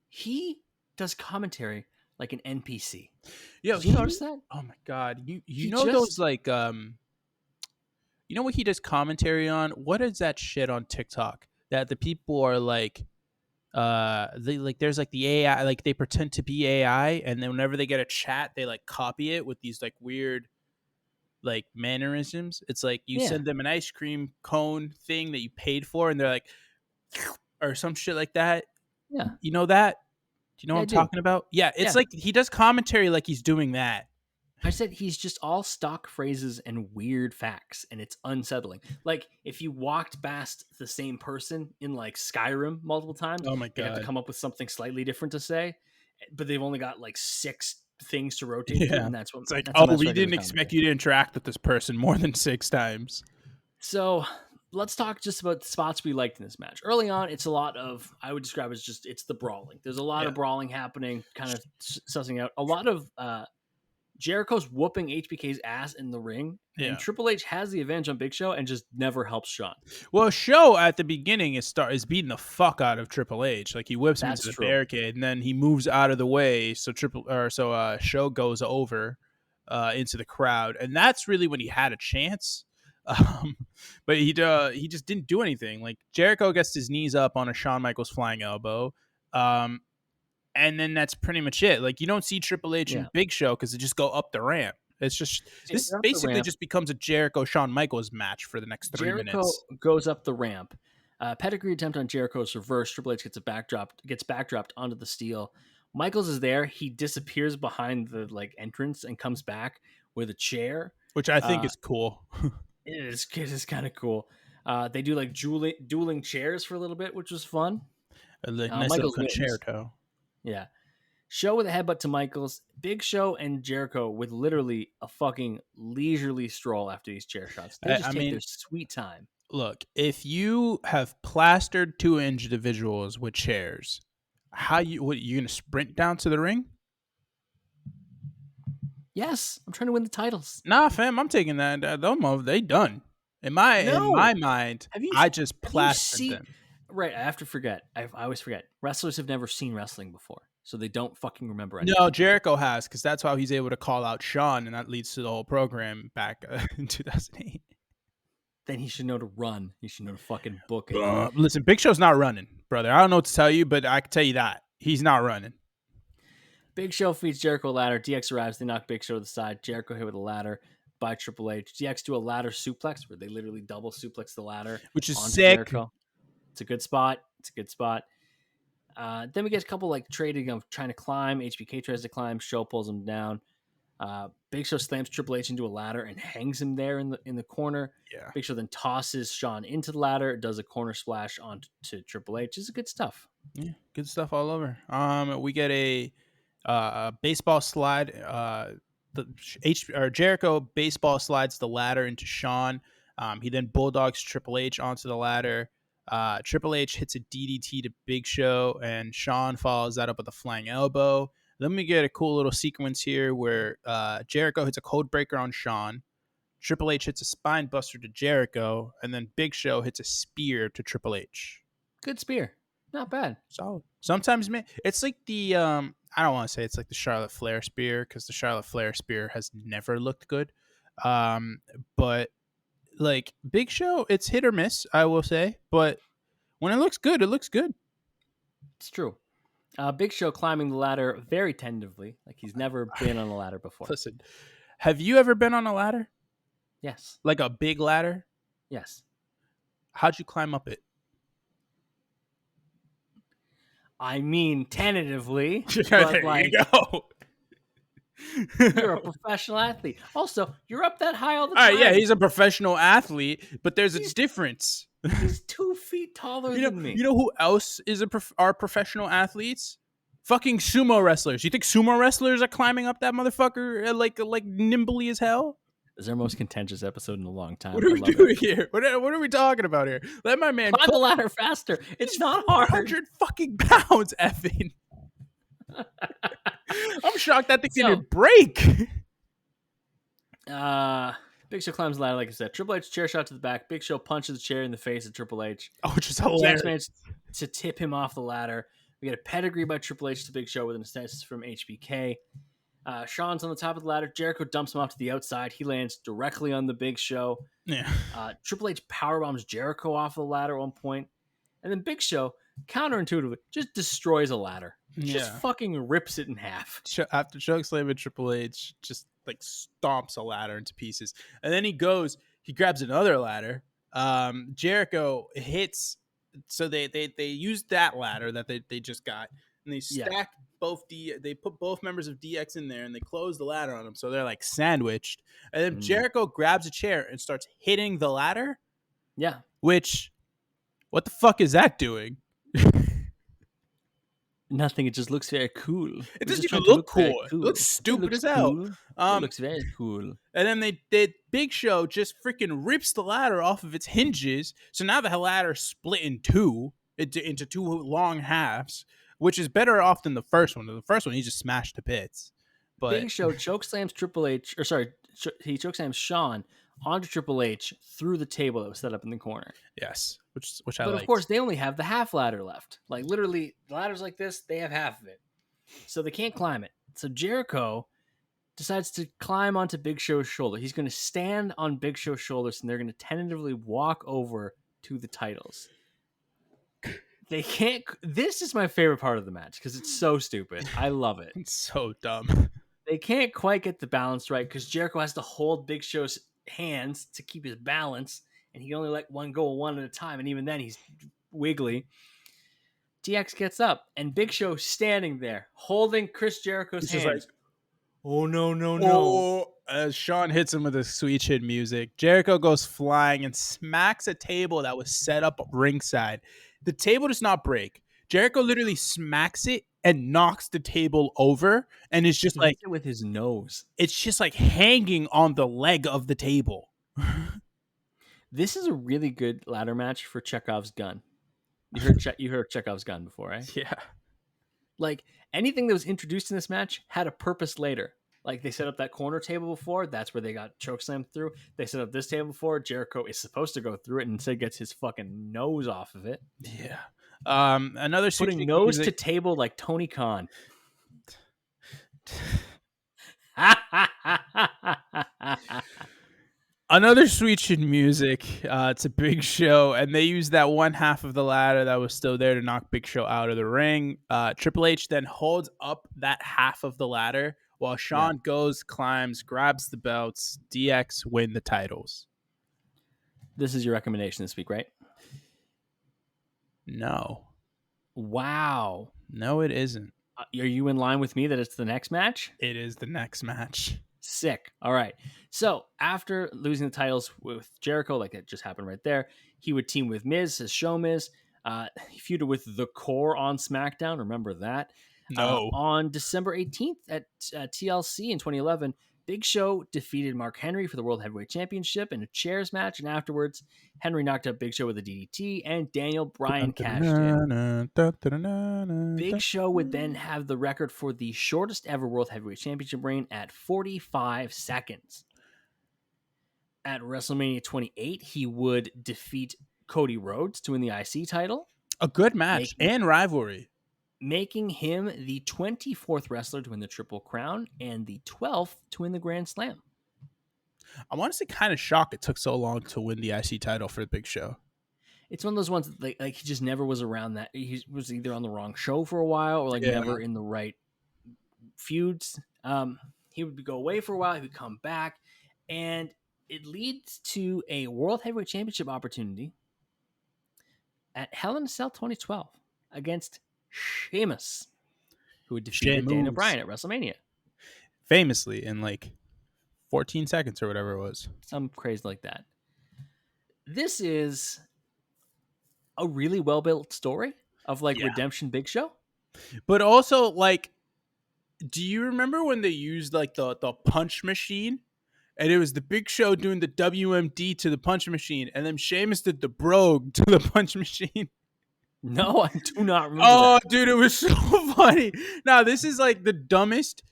Speaker 2: He
Speaker 1: does commentary like an NPC.
Speaker 2: Yo,
Speaker 1: did you notice that?
Speaker 2: Oh my God. You know those, like, you know what he does commentary on? What is that shit on TikTok that the people are like, there's like the AI, like they pretend to be AI, and then whenever they get a chat, they like copy it with these like weird like mannerisms. It's like you send them an ice cream cone thing that you paid for, and they're like, or some shit like that.
Speaker 1: Yeah.
Speaker 2: You know that? Do you know what I'm talking about? Yeah, it's like he does commentary like he's doing that.
Speaker 1: I said he's just all stock phrases and weird facts, and it's unsettling. Like, if you walked past the same person in like Skyrim multiple times,
Speaker 2: oh my God,
Speaker 1: you have to come up with something slightly different to say, but they've only got like 6 things to rotate through, and that's what
Speaker 2: it's like. Oh, we didn't expect you to interact with this person more than 6 times.
Speaker 1: So let's talk just about the spots we liked in this match. Early on, it's a lot of, I would describe as just, it's the brawling. There's a lot of brawling happening, kind of sussing out. A lot of Jericho's whooping HBK's ass in the ring, and Triple H has the advantage on Big Show and just never helps Shawn.
Speaker 2: Well, Show at the beginning is beating the fuck out of Triple H. Like, he whips him into the barricade, and then he moves out of the way, so Show goes over into the crowd, and that's really when he had a chance. But he just didn't do anything. Like Jericho gets his knees up on a Shawn Michaels flying elbow, and then that's pretty much it. Like you don't see Triple H and Big Show because they just go up the ramp. It's just this basically just becomes a Jericho Shawn Michaels match for the next 3 minutes.
Speaker 1: Jericho goes up the ramp. Pedigree attempt on Jericho's reverse. Triple H gets backdropped onto the steel. Michaels is there. He disappears behind the entrance and comes back with a chair,
Speaker 2: which I think is cool.
Speaker 1: It is kind of cool. They do dueling chairs for a little bit, which was fun.
Speaker 2: Nice little concerto.
Speaker 1: Yeah. Show with a headbutt to Michaels. Big Show and Jericho with literally a fucking leisurely stroll after these chair shots. They just take their sweet time.
Speaker 2: Look, if you have plastered 2 individuals with chairs, you gonna sprint down to the ring?
Speaker 1: Yes, I'm trying to win the titles.
Speaker 2: Nah, fam, I'm taking that. They done. In my mind, I just plastered them.
Speaker 1: Right, I have to forget. I always forget. Wrestlers have never seen wrestling before, so they don't fucking remember anything.
Speaker 2: No, Jericho has, because that's how he's able to call out Shawn, and that leads to the whole program back in 2008.
Speaker 1: Then he should know to run. He should know to fucking book it.
Speaker 2: Listen, Big Show's not running, brother. I don't know what to tell you, but I can tell you that. He's not running.
Speaker 1: Big Show feeds Jericho a ladder. DX arrives. They knock Big Show to the side. Jericho hit with a ladder by Triple H. DX do a ladder suplex where they literally double suplex the ladder.
Speaker 2: Which is sick.
Speaker 1: Jericho. It's a good spot. Then we get a couple trading of trying to climb. HBK tries to climb. Show pulls him down. Big Show slams Triple H into a ladder and hangs him there in the corner.
Speaker 2: Yeah.
Speaker 1: Big Show then tosses Shawn into the ladder, does a corner splash onto Triple H. This is good stuff.
Speaker 2: Yeah, good stuff all over. We get a baseball slide. Jericho baseball slides the ladder into Shawn. He then bulldogs Triple H onto the ladder. Triple H hits a DDT to Big Show, and Shawn follows that up with a flying elbow. Then we get a cool little sequence here where Jericho hits a code breaker on Shawn. Triple H hits a spine buster to Jericho, and then Big Show hits a spear to Triple H.
Speaker 1: Good spear. Not bad.
Speaker 2: Solid. Sometimes, man, it's like the I don't want to say it's like the Charlotte Flair spear, because the Charlotte Flair spear has never looked good. But like Big Show, it's hit or miss, I will say. But when it looks good, it looks good.
Speaker 1: It's true. Big Show climbing the ladder very tentatively, like he's never been on a ladder before.
Speaker 2: Listen, have you ever been on a ladder?
Speaker 1: Yes.
Speaker 2: Like a big ladder?
Speaker 1: Yes.
Speaker 2: How'd you climb up it?
Speaker 1: I mean, tentatively.
Speaker 2: There you go.
Speaker 1: You're a professional athlete. Also, you're up that high all the time.
Speaker 2: All right, yeah, he's a professional athlete, but there's a difference.
Speaker 1: He's 2 feet taller than me.
Speaker 2: You know who else is are professional athletes? Fucking sumo wrestlers. You think sumo wrestlers are climbing up that motherfucker like nimbly as hell?
Speaker 1: This is our most contentious episode in a long time.
Speaker 2: What are we doing here? What are we talking about here? Let my man
Speaker 1: climb the ladder faster. It's not hard.
Speaker 2: 100 fucking pounds, effing. I'm shocked that thing didn't break.
Speaker 1: Big Show climbs the ladder, like I said. Triple H chair shot to the back. Big Show punches the chair in the face of Triple H.
Speaker 2: Oh, which is hilarious.
Speaker 1: Managed to tip him off the ladder. We get a pedigree by Triple H to Big Show with an assist from HBK. Shawn's on the top of the ladder. Jericho dumps him off to the outside. He lands directly on the Big Show.
Speaker 2: Yeah.
Speaker 1: Triple H powerbombs Jericho off the ladder at one point. And then Big Show, counterintuitively, just destroys a ladder. Just fucking rips it in half.
Speaker 2: After chokeslamming Triple H, just like stomps a ladder into pieces. And then he grabs another ladder. Jericho hits, so they used that ladder that they just got, and they stacked they put both members of DX in there, and they closed the ladder on them, so they're like sandwiched. And then Jericho grabs a chair and starts hitting the ladder.
Speaker 1: Yeah.
Speaker 2: Which, what the fuck is that doing?
Speaker 1: Nothing. It just looks very cool.
Speaker 2: It doesn't even look cool. It looks stupid as hell.
Speaker 1: Cool. It looks very cool.
Speaker 2: And then they Big Show just freaking rips the ladder off of its hinges. So now the ladder split into 2 long halves, which is better off than the first one. The first one, he just smashed to bits. But
Speaker 1: Big Show chokeslams Triple H, he chokeslams Shawn onto Triple H through the table that was set up in the corner.
Speaker 2: Yes, which I
Speaker 1: But
Speaker 2: liked.
Speaker 1: of course, they only have the half ladder left. Like literally, the ladder's like this. They have half of it, so they can't climb it. So Jericho decides to climb onto Big Show's shoulder. He's going to stand on Big Show's shoulders, and they're going to tentatively walk over to the titles. They can't. This is my favorite part of the match because it's so stupid. I love it.
Speaker 2: It's so dumb.
Speaker 1: They can't quite get the balance right because Jericho has to hold Big Show's hands to keep his balance, and he can only let one go one at a time, and even then he's wiggly. DX gets up, and Big Show standing there holding Chris Jericho's hands. Like, oh no, no, no!
Speaker 2: Oh, as Shawn hits him with the sweet chin music, Jericho goes flying and smacks a table that was set up ringside. The table does not break. Jericho literally smacks it and knocks the table over, and it's just like
Speaker 1: with his nose.
Speaker 2: It's just like hanging on the leg of the table.
Speaker 1: This is a really good ladder match for Chekhov's gun. You heard Chekhov's gun before, right?
Speaker 2: Yeah.
Speaker 1: Like anything that was introduced in this match had a purpose later. Like they set up that corner table before, that's where they got chokeslammed through. They set up this table before, Jericho is supposed to go through it and instead gets his fucking nose off of it.
Speaker 2: Yeah. Another
Speaker 1: putting nose to table like Tony Khan.
Speaker 2: Another sweet chin music. It's a Big Show, and they use that one half of the ladder that was still there to knock Big Show out of the ring. Triple H then holds up that half of the ladder while Shawn goes, climbs, grabs the belts. DX win the titles.
Speaker 1: This is your recommendation this week, right?
Speaker 2: No.
Speaker 1: Wow.
Speaker 2: No, it isn't.
Speaker 1: Are you in line with me that it's the next match?
Speaker 2: It is the next match.
Speaker 1: Sick. All right. So after losing the titles with Jericho, like it just happened right there, he would team with Miz as Show Miz. He feuded with The Core on SmackDown. Remember that?
Speaker 2: No.
Speaker 1: On December 18th at TLC in 2011, Big Show defeated Mark Henry for the World Heavyweight Championship in a chairs match, and afterwards, Henry knocked out Big Show with a DDT, and Daniel Bryan cashed in. Big Show would then have the record for the shortest ever World Heavyweight Championship reign at 45 seconds. At WrestleMania 28, he would defeat Cody Rhodes to win the IC title.
Speaker 2: A good match and rivalry.
Speaker 1: Making him the 24th wrestler to win the Triple Crown and the 12th to win the Grand Slam.
Speaker 2: I'm honestly kind of shocked it took so long to win the IC title for the Big Show.
Speaker 1: It's one of those ones that like he just never was around that. He was either on the wrong show for a while or never in the right feuds. He would go away for a while. He would come back, and it leads to a World Heavyweight Championship opportunity at Hell in a Cell 2012 against Sheamus, who had defeated Daniel Bryan at WrestleMania.
Speaker 2: Famously in like 14 seconds or whatever it was.
Speaker 1: Some crazy like that. This is a really well-built story of redemption Big Show.
Speaker 2: But also, like, do you remember when they used like the punch machine? And it was the Big Show doing the WMD to the punch machine, and then Sheamus did the brogue to the punch machine.
Speaker 1: No, I do not remember.
Speaker 2: That. Dude, it was so funny. Now, this is like the dumbest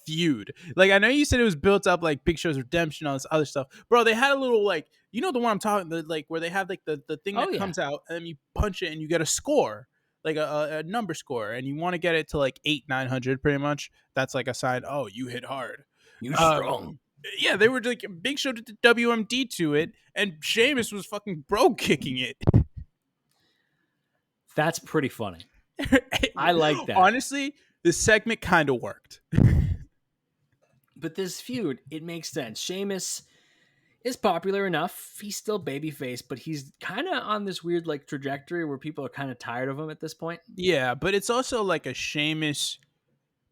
Speaker 2: feud. Like, I know you said it was built up like Big Show's redemption, all this other stuff. Bro, they had a little like, you know the one I'm talking about, like where they have like the thing that comes out and then you punch it and you get a score. Like a number score. And you want to get it to like 800-900 pretty much. That's like a sign, oh, you hit hard.
Speaker 1: You strong.
Speaker 2: Yeah, they were like, Big Show did the WMD to it and Sheamus was fucking brogue kicking it.
Speaker 1: That's pretty funny. I like that.
Speaker 2: Honestly, this segment kind of worked.
Speaker 1: But this feud, it makes sense. Sheamus is popular enough. He's still babyface, but he's kind of on this weird like trajectory where people are kind of tired of him at this point.
Speaker 2: Yeah, but it's also like a Sheamus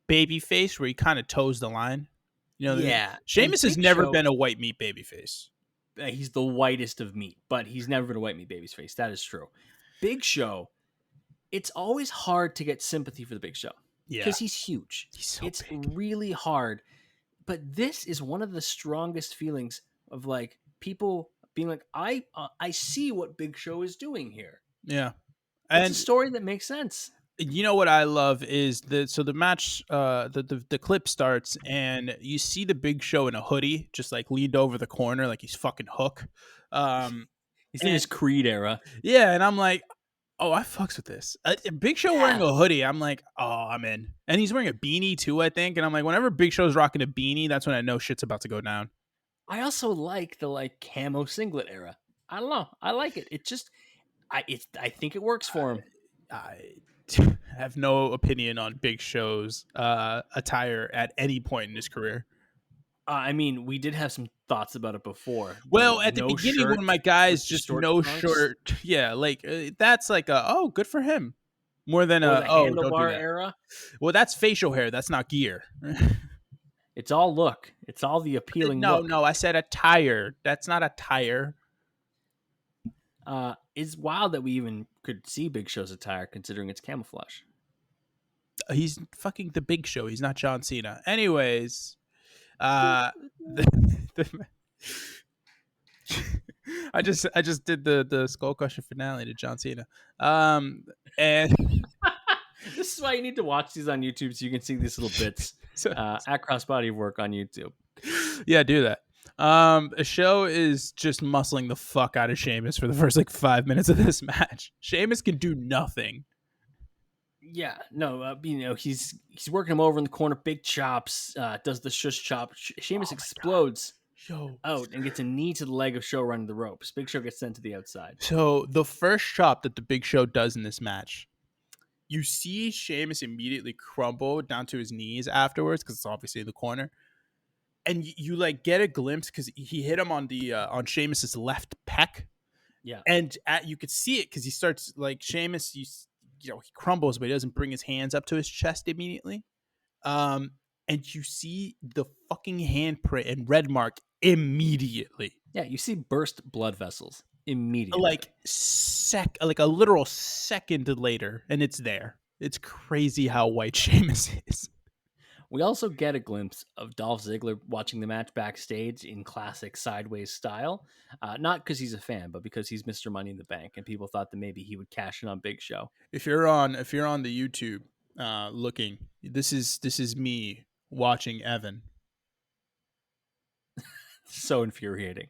Speaker 2: babyface where he kind of toes the line. You know,
Speaker 1: yeah.
Speaker 2: Sheamus has never been a white meat babyface.
Speaker 1: He's the whitest of meat, but he's never been a white meat babyface. That is true. Big Show, it's always hard to get sympathy for the Big Show.
Speaker 2: Yeah.
Speaker 1: Because he's huge.
Speaker 2: He's so
Speaker 1: it's
Speaker 2: big.
Speaker 1: Really hard. But this is one of the strongest feelings of like people being like, I see what Big Show is doing here.
Speaker 2: Yeah.
Speaker 1: It's a story that makes sense.
Speaker 2: You know what I love is the match, the clip starts and you see the Big Show in a hoodie, just like leaned over the corner like he's fucking Hook.
Speaker 1: He's in his Creed era.
Speaker 2: Yeah, and I'm like, Oh, I fucks with this. Big Show wearing a hoodie, I'm like, oh, I'm in. And he's wearing a beanie too, I think. And I'm like, whenever Big Show's rocking a beanie, that's when I know shit's about to go down.
Speaker 1: I also like the camo singlet era. I don't know. I like it. It just I think it works for him.
Speaker 2: I have no opinion on Big Show's attire at any point in his career.
Speaker 1: I mean, we did have some thoughts about it before.
Speaker 2: Well, at the beginning, when my guys just no shirt, yeah, like that's like good for him. More than
Speaker 1: the
Speaker 2: don't do
Speaker 1: handlebar
Speaker 2: that.
Speaker 1: era.
Speaker 2: Well, that's facial hair. That's not gear.
Speaker 1: It's all look. It's all the appealing look.
Speaker 2: No, I said attire. That's not attire.
Speaker 1: It's wild that we even could see Big Show's attire considering it's camouflage.
Speaker 2: He's fucking the Big Show. He's not John Cena. Anyways, I just did the Skull Crusher finale to John Cena. And
Speaker 1: this is why you need to watch these on YouTube so you can see these little bits at Crossbody Work on YouTube.
Speaker 2: Yeah, do that. A Show is just muscling the fuck out of Sheamus for the first 5 minutes of this match. Sheamus can do nothing.
Speaker 1: Yeah, no, he's working him over in the corner. Big chops, does the shush chop. Sheamus explodes out and gets a knee to the leg of Show running the ropes. Big Show gets sent to the outside.
Speaker 2: So the first chop that the Big Show does in this match, you see Sheamus immediately crumble down to his knees afterwards because it's obviously in the corner. And you get a glimpse because he hit him on the on Sheamus's left pec.
Speaker 1: Yeah.
Speaker 2: And you could see it because he starts Sheamus, he crumbles, but he doesn't bring his hands up to his chest immediately. And you see the fucking handprint and red mark immediately.
Speaker 1: Yeah, you see burst blood vessels immediately.
Speaker 2: Like a literal second later, and it's there. It's crazy how white Sheamus is.
Speaker 1: We also get a glimpse of Dolph Ziggler watching the match backstage in classic sideways style. Not because he's a fan, but because he's Mr. Money in the Bank, and people thought that maybe he would cash in on Big Show.
Speaker 2: If you're on the YouTube looking, this is me watching Evan.
Speaker 1: So infuriating.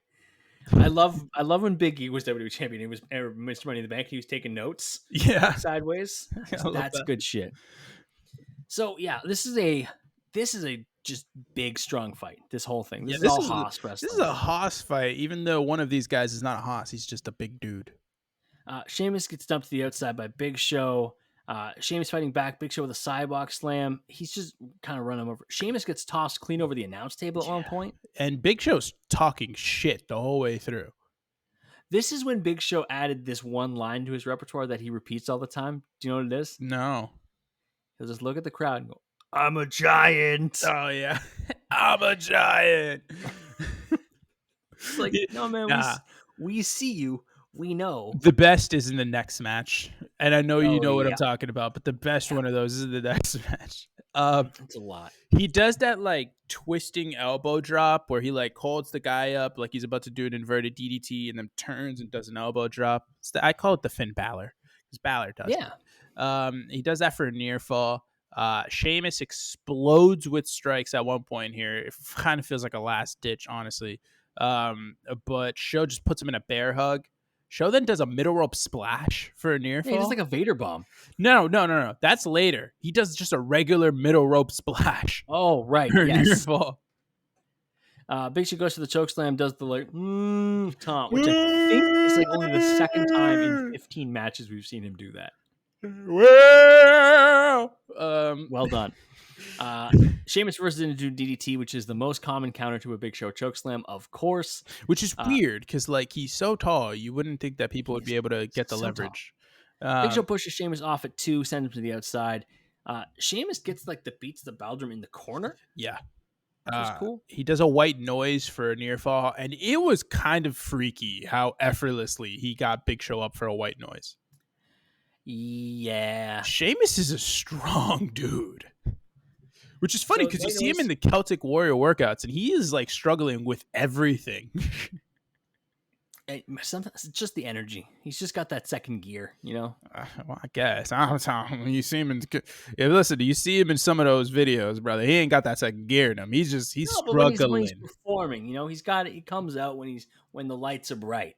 Speaker 1: I love when Big E was WWE champion. He was Mr. Money in the Bank. He was taking notes.
Speaker 2: Yeah,
Speaker 1: sideways. That's good shit. So yeah, this is a just big strong fight. This whole thing. This is all Haas wrestling.
Speaker 2: This is a Haas fight, even though one of these guys is not a Haas. He's just a big dude.
Speaker 1: Sheamus gets dumped to the outside by Big Show. Sheamus fighting back. Big Show with a sidewalk slam. He's just kind of running him over. Sheamus gets tossed clean over the announce table at one point.
Speaker 2: And Big Show's talking shit the whole way through.
Speaker 1: This is when Big Show added this one line to his repertoire that he repeats all the time. Do you know what it is?
Speaker 2: No.
Speaker 1: He'll just look at the crowd and go, "I'm a giant."
Speaker 2: Oh, yeah. I'm a giant.
Speaker 1: It's like, no, man, we see you. We know.
Speaker 2: The best is in the next match. And I know you know what I'm talking about, but the best one of those is in the next match.
Speaker 1: It's a lot.
Speaker 2: He does that twisting elbow drop where he holds the guy up like he's about to do an inverted DDT and then turns and does an elbow drop. I call it the Finn Balor because Balor does it. He does that for a near fall. Sheamus explodes with strikes at one point here. It kind of feels like a last ditch, honestly. But Show just puts him in a bear hug. Show then does a middle rope splash for a near fall.
Speaker 1: He does like a Vader bomb.
Speaker 2: No. That's later. He does just a regular middle rope splash.
Speaker 1: Oh, right.
Speaker 2: For near fall.
Speaker 1: Big Show goes to the chokeslam, does the taunt, which I think is only the second time in 15 matches we've seen him do that. Well done. Sheamus reverses into DDT, which is the most common counter to a Big Show chokeslam, of course.
Speaker 2: Which is weird because he's so tall, you wouldn't think that people would be able to get the leverage.
Speaker 1: Big Show pushes Sheamus off at 2, sends him to the outside. Sheamus gets the beats the Baldrum in the corner.
Speaker 2: Yeah.
Speaker 1: Which was cool.
Speaker 2: He does a white noise for a near fall, and it was kind of freaky how effortlessly he got Big Show up for a white noise.
Speaker 1: Yeah.
Speaker 2: Sheamus is a strong dude. Which is funny because you see him in the Celtic Warrior workouts, and he is struggling with everything.
Speaker 1: Sometimes it's just the energy. He's just got that second gear,
Speaker 2: Well, I guess. When you see him you see him in some of those videos, brother. He ain't got that second gear in him. He's struggling.
Speaker 1: When he's performing, he comes out when the lights are bright.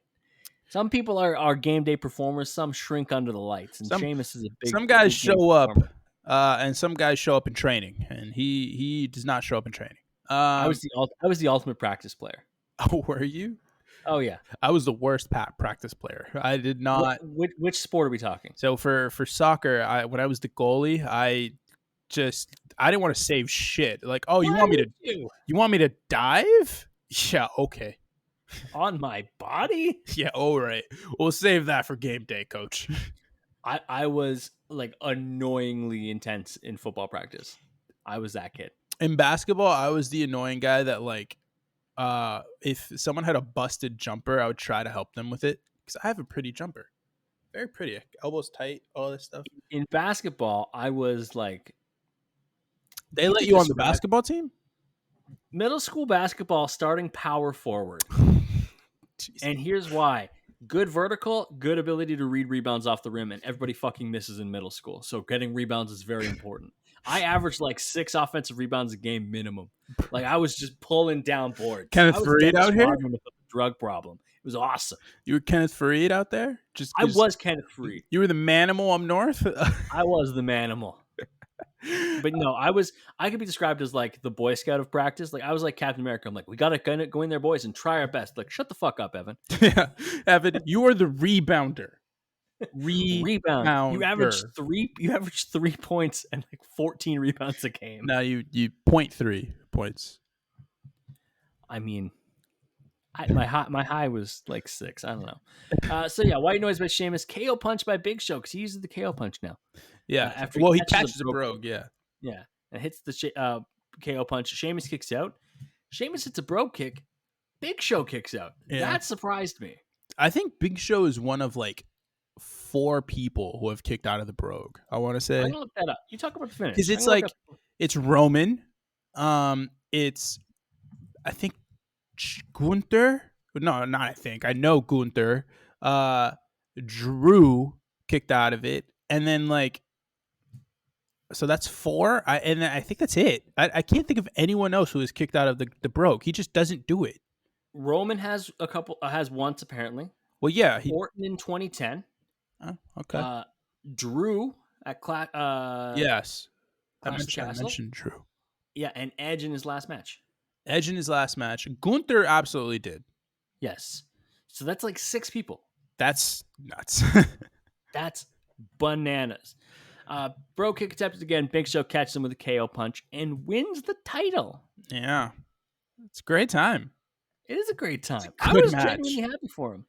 Speaker 1: Some people are game day performers. Some shrink under the lights, and Sheamus is a big.
Speaker 2: Some guys
Speaker 1: big
Speaker 2: show up, and some guys show up in training, and he does not show up in training.
Speaker 1: I was the ultimate practice player.
Speaker 2: Oh, were you?
Speaker 1: Oh yeah,
Speaker 2: I was the worst practice player. I did not.
Speaker 1: Which sport are we talking?
Speaker 2: So for soccer, when I was the goalie, I didn't want to save shit. Like, oh, you want me to dive? Yeah, okay.
Speaker 1: On my body?
Speaker 2: Yeah, all right. We'll save that for game day, coach.
Speaker 1: I was like annoyingly intense in football practice. I was that kid.
Speaker 2: In basketball, I was the annoying guy that like, if someone had a busted jumper, I would try to help them with it because I have a pretty jumper. Very pretty. Elbows tight, all this stuff.
Speaker 1: In basketball, I was like...
Speaker 2: They let you on the basketball team?
Speaker 1: Middle school basketball, starting power forward. And here's why. Good vertical, good ability to read rebounds off the rim, and everybody fucking misses in middle school. So getting rebounds is very important. I averaged like 6 offensive rebounds a game minimum. Like I was just pulling down boards.
Speaker 2: Kenneth Fareed out here?
Speaker 1: With a drug problem. It was awesome.
Speaker 2: You were Kenneth Fareed out there?
Speaker 1: I was Kenneth Fareed.
Speaker 2: You were the manimal up north?
Speaker 1: I was the manimal. But no, I could be described as like the Boy Scout of practice. Like I was like Captain America. I'm like, we gotta go in there, boys, and try our best. Like, shut the fuck up, Evan.
Speaker 2: Yeah, Evan, you are the rebounder.
Speaker 1: Rebound. You averaged 3 points and like 14 rebounds a game.
Speaker 2: No, you 0.3 points.
Speaker 1: I mean, my high was like 6. I don't know. So yeah, white noise by Sheamus, KO punch by Big Show because he uses the KO punch now.
Speaker 2: Yeah.
Speaker 1: After
Speaker 2: he catches a brogue. Yeah.
Speaker 1: Yeah, and hits the KO punch. Sheamus kicks out. Sheamus hits a brogue kick. Big Show kicks out. Yeah. That surprised me.
Speaker 2: I think Big Show is one of like 4 people who have kicked out of the brogue. I want to say.
Speaker 1: I'm gonna look that up. You talk about the finish
Speaker 2: because it's like it's Roman. It's I think Gunther. No, not I think. I know Gunther. Drew kicked out of it, and then like. So that's 4, and I think that's it. I can't think of anyone else who has kicked out of the brogue. He just doesn't do it.
Speaker 1: Roman has a couple. Has once apparently.
Speaker 2: Well, yeah,
Speaker 1: Orton in 2010.
Speaker 2: Oh, okay.
Speaker 1: Drew at
Speaker 2: yes, I
Speaker 1: Castle.
Speaker 2: mentioned Drew.
Speaker 1: Yeah, and Edge in his last match.
Speaker 2: Gunther absolutely did.
Speaker 1: Yes. So that's like 6 people.
Speaker 2: That's nuts.
Speaker 1: That's bananas. Bro kick attempted again. Big Show catches him with a KO punch and wins the title.
Speaker 2: Yeah. It's a great time.
Speaker 1: It is a great time.
Speaker 2: I was
Speaker 1: genuinely happy for him.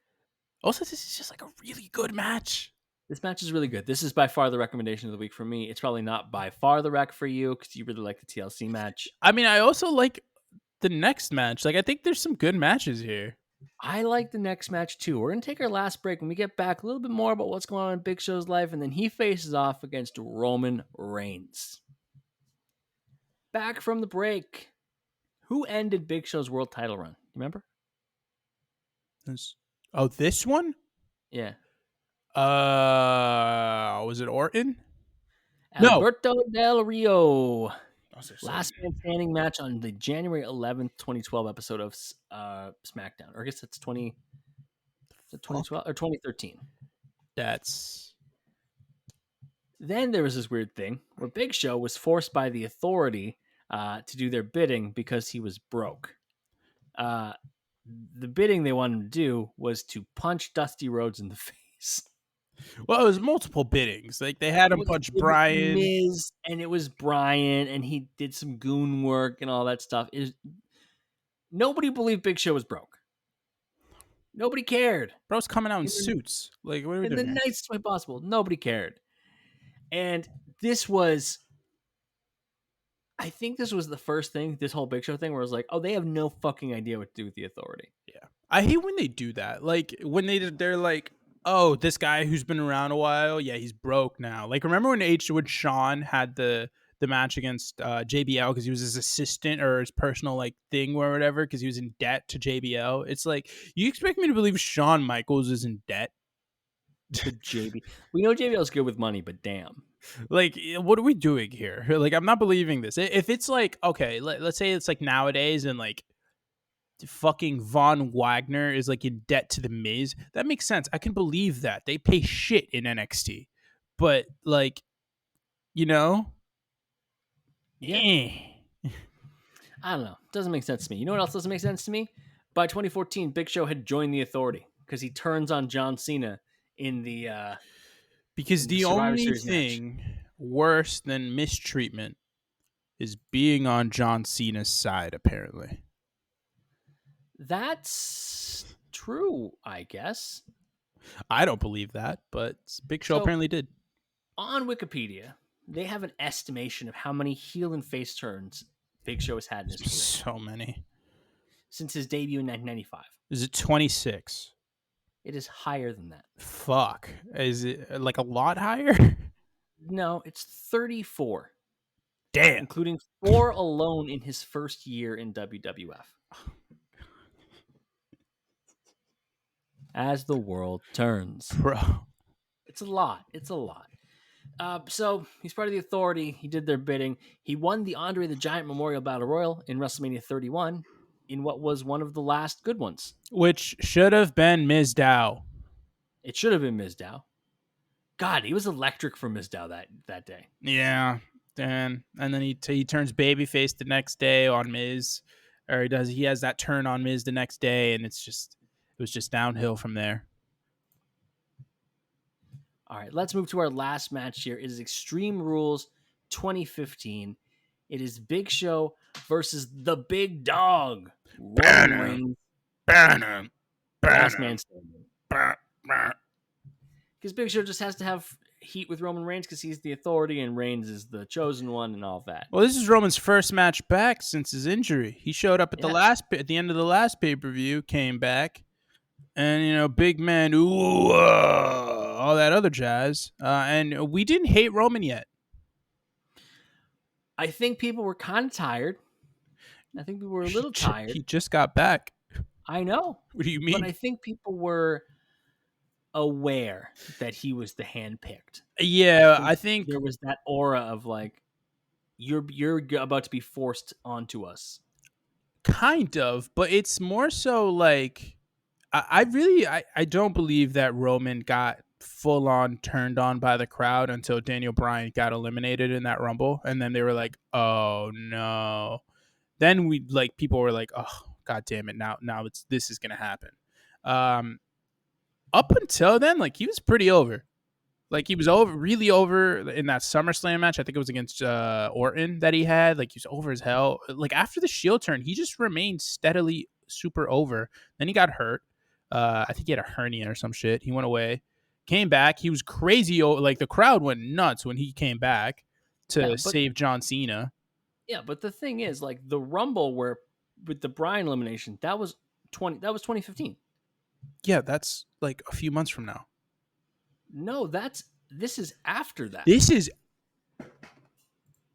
Speaker 2: Also, this is just like a really good match.
Speaker 1: This match is really good. This is by far the recommendation of the week for me. It's probably not by far the rec for you because you really like the TLC match.
Speaker 2: I mean, I also like the next match. Like, I think there's some good matches here.
Speaker 1: I like the next match too. We're going to take our last break. When we get back, a little bit more about what's going on in Big Show's life, and then he faces off against Roman Reigns. Back from the break. Who ended Big Show's world title run? You remember?
Speaker 2: This one?
Speaker 1: Yeah.
Speaker 2: Was it Orton?
Speaker 1: Alberto Del Rio. Last man standing match on the January 11th, 2012 episode of SmackDown. Or I guess that's 2012 or 2013. Then there was this weird thing where Big Show was forced by the Authority to do their bidding because he was broke. The bidding they wanted him to do was to punch Dusty Rhodes in the face.
Speaker 2: Well, it was multiple biddings. Like they had him punch Brian,
Speaker 1: Miz, and it was Brian, and he did some goon work and all that stuff. Nobody believed Big Show was broke. Nobody cared.
Speaker 2: Bro's coming out in suits. Like what are we doing?
Speaker 1: In the nicest way possible. Nobody cared. And this was, I think this was the first thing, this whole Big Show thing, where I was like, oh, they have no fucking idea what to do with the Authority.
Speaker 2: Yeah, I hate when they do that. Like when they're like, oh, this guy who's been around a while, yeah, he's broke now. Like, remember when Shawn had the match against JBL because he was his assistant or his personal like thing or whatever because he was in debt to JBL. It's like, you expect me to believe Shawn Michaels is in debt
Speaker 1: to JBL? We know JBL is good with money, but damn.
Speaker 2: Like, what are we doing here? Like, I'm not believing this. If it's like, okay, let's say it's like nowadays and like fucking Von Wagner is like in debt to the Miz. That makes sense. I can believe that. They pay shit in NXT. But like,
Speaker 1: Yeah.
Speaker 2: eh.
Speaker 1: I don't know. Doesn't make sense to me. You know what else doesn't make sense to me? By 2014, Big Show had joined the Authority because he turns on John Cena in the
Speaker 2: because the
Speaker 1: Survivor
Speaker 2: only
Speaker 1: Series
Speaker 2: thing
Speaker 1: match.
Speaker 2: worse than mistreatment is being on John Cena's side, apparently.
Speaker 1: That's true, I guess.
Speaker 2: I don't believe that, but Big Show apparently did.
Speaker 1: On Wikipedia, they have an estimation of how many heel and face turns Big Show has had in his career.
Speaker 2: So many.
Speaker 1: Since his debut in 1995.
Speaker 2: Is it 26?
Speaker 1: It is higher than that.
Speaker 2: Fuck. Is it like a lot higher?
Speaker 1: No, it's 34.
Speaker 2: Damn.
Speaker 1: Including 4 alone in his first year in WWF. As the world turns.
Speaker 2: Bro.
Speaker 1: It's a lot. It's a lot. So he's part of the Authority. He did their bidding. He won the Andre the Giant Memorial Battle Royal in WrestleMania 31 in what was one of the last good ones.
Speaker 2: Which should have been Mizdow.
Speaker 1: It should have been Mizdow. God, he was electric for Mizdow that day.
Speaker 2: Yeah. And then he turns babyface the next day on Miz. Or he has that turn on Miz the next day, and it was just downhill from there.
Speaker 1: All right, let's move to our last match here. It is Extreme Rules 2015. It is Big Show versus the Big Dog, Roman Reigns. Last man standing. Because Big Show just has to have heat with Roman Reigns because he's the Authority and Reigns is the chosen one and all that.
Speaker 2: Well, this is Roman's first match back since his injury. He showed up at the end of the last pay-per-view, came back, and big man, ooh, all that other jazz. And we didn't hate Roman yet.
Speaker 1: I think people were kind of tired. I think people were a little tired.
Speaker 2: He just got back.
Speaker 1: I know.
Speaker 2: What do you mean?
Speaker 1: But I think people were aware that he was the handpicked.
Speaker 2: Yeah, I think
Speaker 1: there was that aura of like, you're about to be forced onto us.
Speaker 2: Kind of, but it's more so like I don't believe that Roman got full on turned on by the crowd until Daniel Bryan got eliminated in that Rumble, and then they were like, "Oh no!" Then people were like, "Oh god damn it! Now this is gonna happen." Up until then, like he was pretty over. Like he was really over in that SummerSlam match. I think it was against Orton that he had. Like he was over as hell. Like after the Shield turn, he just remained steadily super over. Then he got hurt. I think he had a hernia or some shit. He went away, came back. He was crazy. Like the crowd went nuts when he came back to save John Cena.
Speaker 1: Yeah, but the thing is, like the Rumble where with the Bryan elimination, that was 2015.
Speaker 2: Yeah, that's like a few months from now.
Speaker 1: No, this is after that.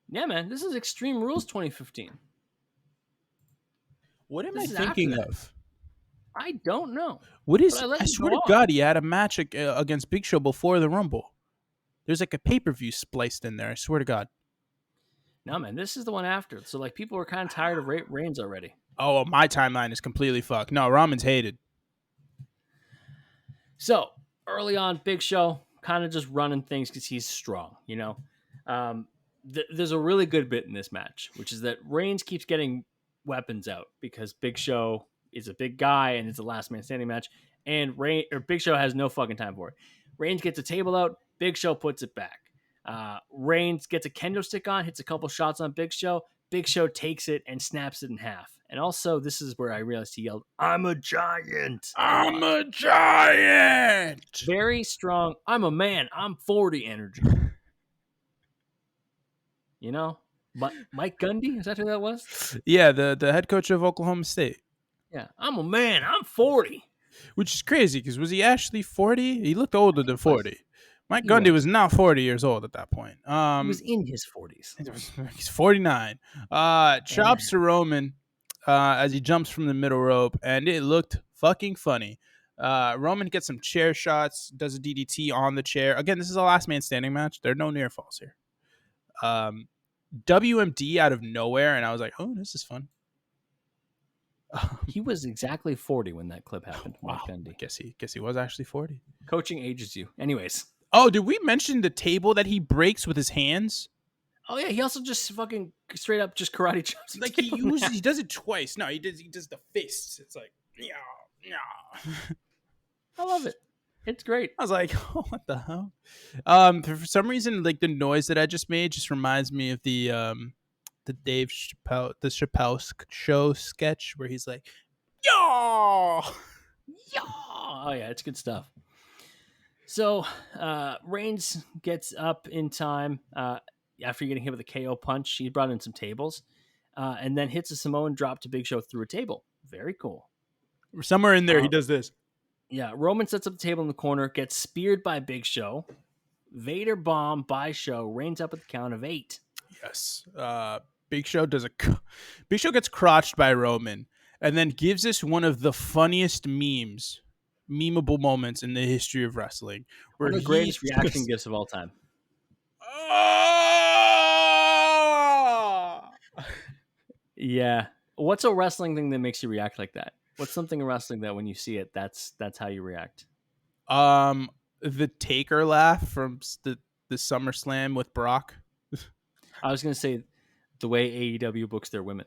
Speaker 1: Yeah, man, this is Extreme Rules 2015.
Speaker 2: What am I thinking of?
Speaker 1: I don't know.
Speaker 2: What is? I swear to God, he had a match against Big Show before the Rumble. There's like a pay-per-view spliced in there. I swear to God.
Speaker 1: No, man, this is the one after. So like people were kind of tired of Reigns already.
Speaker 2: Oh, well, my timeline is completely fucked. No, Roman's hated.
Speaker 1: So early on, Big Show kind of just running things because he's strong, there's a really good bit in this match, which is that Reigns keeps getting weapons out because Big Show is a big guy and it's a last man standing match, and Big Show has no fucking time for it. Reigns gets a table out, Big Show puts it back. Reigns gets a kendo stick on, hits a couple shots on Big Show. Big Show takes it and snaps it in half. And also, this is where I realized he yelled, "I'm a giant!
Speaker 2: I'm a giant!"
Speaker 1: Very strong, I'm a man, I'm 40 energy. Mike Gundy, is that who that was?
Speaker 2: Yeah, the head coach of Oklahoma State.
Speaker 1: Yeah, I'm a man, I'm 40.
Speaker 2: Which is crazy, because was he actually 40? He looked older than 40. Mike Gundy was not 40 years old at that point.
Speaker 1: He was in his 40s.
Speaker 2: He's 49. Chops to Roman as he jumps from the middle rope, and it looked fucking funny. Roman gets some chair shots, does a DDT on the chair. Again, this is a last man standing match. There are no near falls here. WMD out of nowhere, and I was like, oh, this is fun.
Speaker 1: He was exactly 40 when that clip happened.
Speaker 2: Wow,
Speaker 1: Mike Gundy.
Speaker 2: I guess he was actually 40.
Speaker 1: Coaching ages you. Anyways.
Speaker 2: Oh, did we mention the table that he breaks with his hands?
Speaker 1: Oh yeah, he also just fucking straight up just karate chops.
Speaker 2: Like he does it twice. No, he does the fists. It's like, yeah.
Speaker 1: I love it. It's great.
Speaker 2: I was like, oh, what the hell? For some reason, like the noise that I just made just reminds me of the Dave Chappelle show sketch where he's like, yo,
Speaker 1: Yeah. Oh yeah, it's good stuff. So Reigns gets up in time after getting hit with a KO punch. He brought in some tables and then hits a Samoan drop to Big Show through a table. Very cool.
Speaker 2: Somewhere in there, he does this.
Speaker 1: Yeah, Roman sets up the table in the corner, gets speared by Big Show. Vader bomb by Show. Reigns up at the count of 8.
Speaker 2: Yes. Big Show gets crotched by Roman and then gives us one of the funniest memeable moments in the history of wrestling.
Speaker 1: One of the greatest reaction gifs of all time.
Speaker 2: Oh!
Speaker 1: Yeah. What's a wrestling thing that makes you react like that? What's something in wrestling that when you see it, that's how you react?
Speaker 2: The Taker laugh from the SummerSlam with Brock.
Speaker 1: I was going to say the way AEW books their women.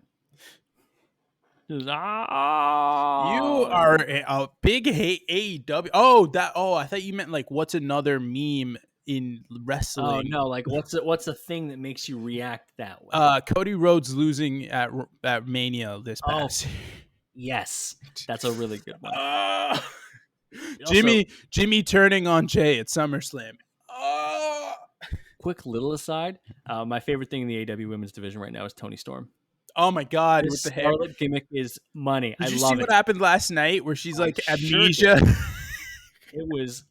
Speaker 1: Just,
Speaker 2: You are a big hate AEW. Oh, I thought you meant like what's another meme in wrestling?
Speaker 1: Oh no, like what's a thing that makes you react that way?
Speaker 2: Cody Rhodes losing at Mania this past.
Speaker 1: Yes, that's a really good one.
Speaker 2: Jimmy turning on Jay at SummerSlam.
Speaker 1: Quick little aside, my favorite thing in the AEW women's division right now is Toni Storm.
Speaker 2: Oh my god,
Speaker 1: with the Charlotte gimmick is money.
Speaker 2: Did you see what happened last night where she's like amnesia?
Speaker 1: It was.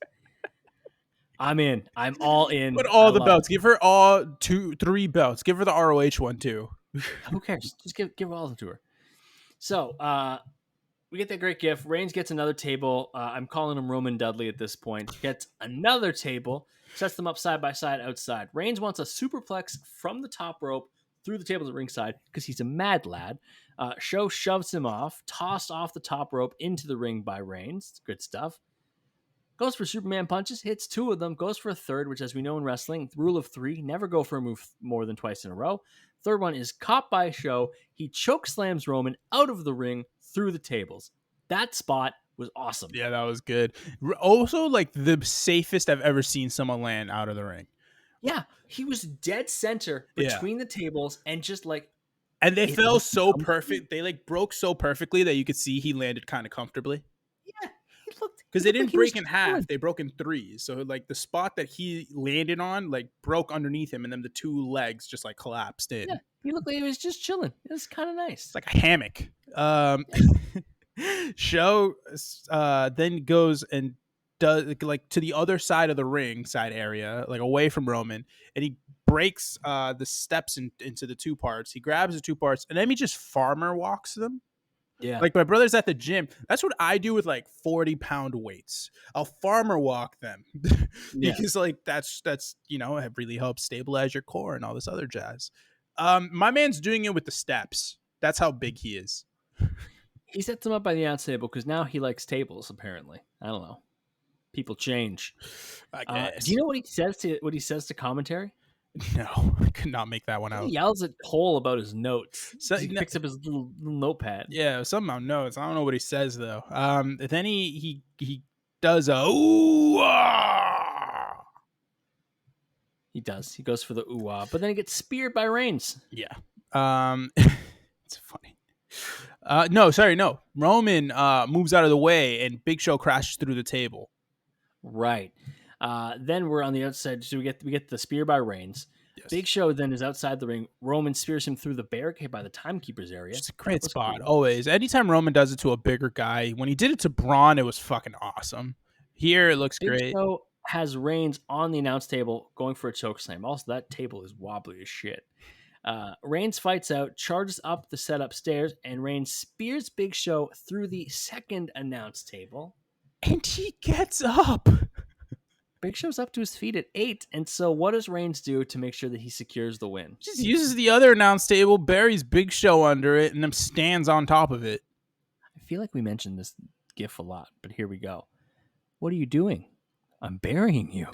Speaker 1: I'm in. I'm all in.
Speaker 2: Put all the belts. Give her all 3 belts. Give her the ROH one too.
Speaker 1: Who cares? Just give all of them to her. So we get that great gift. Reigns gets another table. I'm calling him Roman Dudley at this point. Gets another table. Sets them up side by side outside. Reigns wants a superplex from the top rope through the tables at ringside because he's a mad lad. Show shoves him off, tossed off the top rope into the ring by Reigns. Good stuff. Goes for Superman punches, hits 2 of them, goes for a third, which as we know in wrestling, rule of 3, never go for a move more than twice in a row. Third one is caught by Show. He choke slams Roman out of the ring through the tables. That spot was awesome.
Speaker 2: Yeah, that was good. Also, like the safest I've ever seen someone land out of the ring.
Speaker 1: Yeah, he was dead center between the tables and just like.
Speaker 2: And they fell so perfect. They like broke so perfectly that you could see he landed kind of comfortably.
Speaker 1: Yeah,
Speaker 2: because they didn't break in half. They broke in 3. So like the spot that he landed on like broke underneath him, and then the 2 legs just like collapsed in.
Speaker 1: Yeah, he looked like he was just chilling. It was kind of nice.
Speaker 2: It's like a hammock. Show then goes and does like to the other side of the ring side area, like away from Roman, and he breaks the steps into the 2 parts. He grabs the 2 parts and then he just farmer walks them.
Speaker 1: Yeah,
Speaker 2: like my brother's at the gym. That's what I do with like 40-pound weights. I'll farmer walk them because like that's it really helps stabilize your core and all this other jazz. My man's doing it with the steps. That's how big he is.
Speaker 1: He sets him up by the announce table because now he likes tables. Apparently, I don't know. People change.
Speaker 2: I guess.
Speaker 1: Do you know what he says to commentary?
Speaker 2: No, I could not make that one out.
Speaker 1: He yells at Cole about his notes. So he picks up his little notepad.
Speaker 2: Yeah, something about notes. I don't know what he says though. Then he does a ooh ah.
Speaker 1: He does. He goes for the ooh ah, but then he gets speared by Reigns.
Speaker 2: Yeah. It's funny. No. Roman moves out of the way and Big Show crashes through the table.
Speaker 1: Right. Then we're on the outside. So we get the spear by Reigns. Yes. Big Show then is outside the ring. Roman spears him through the barricade by the timekeeper's area.
Speaker 2: It's a great spot. Cool. Always. Anytime Roman does it to a bigger guy, when he did it to Braun, it was fucking awesome. Here it looks great.
Speaker 1: Big Show has Reigns on the announce table going for a chokeslam. Also, that table is wobbly as shit. Reigns fights out, charges up the set upstairs, and Reigns spears Big Show through the second announce table.
Speaker 2: And he gets up.
Speaker 1: Big Show's up to his feet at 8, and so what does Reigns do to make sure that he secures the win?
Speaker 2: Just uses the other announce table, buries Big Show under it, and then stands on top of it.
Speaker 1: feel like we mentioned this GIF a lot, but here we go. What are you doing? I'm burying you.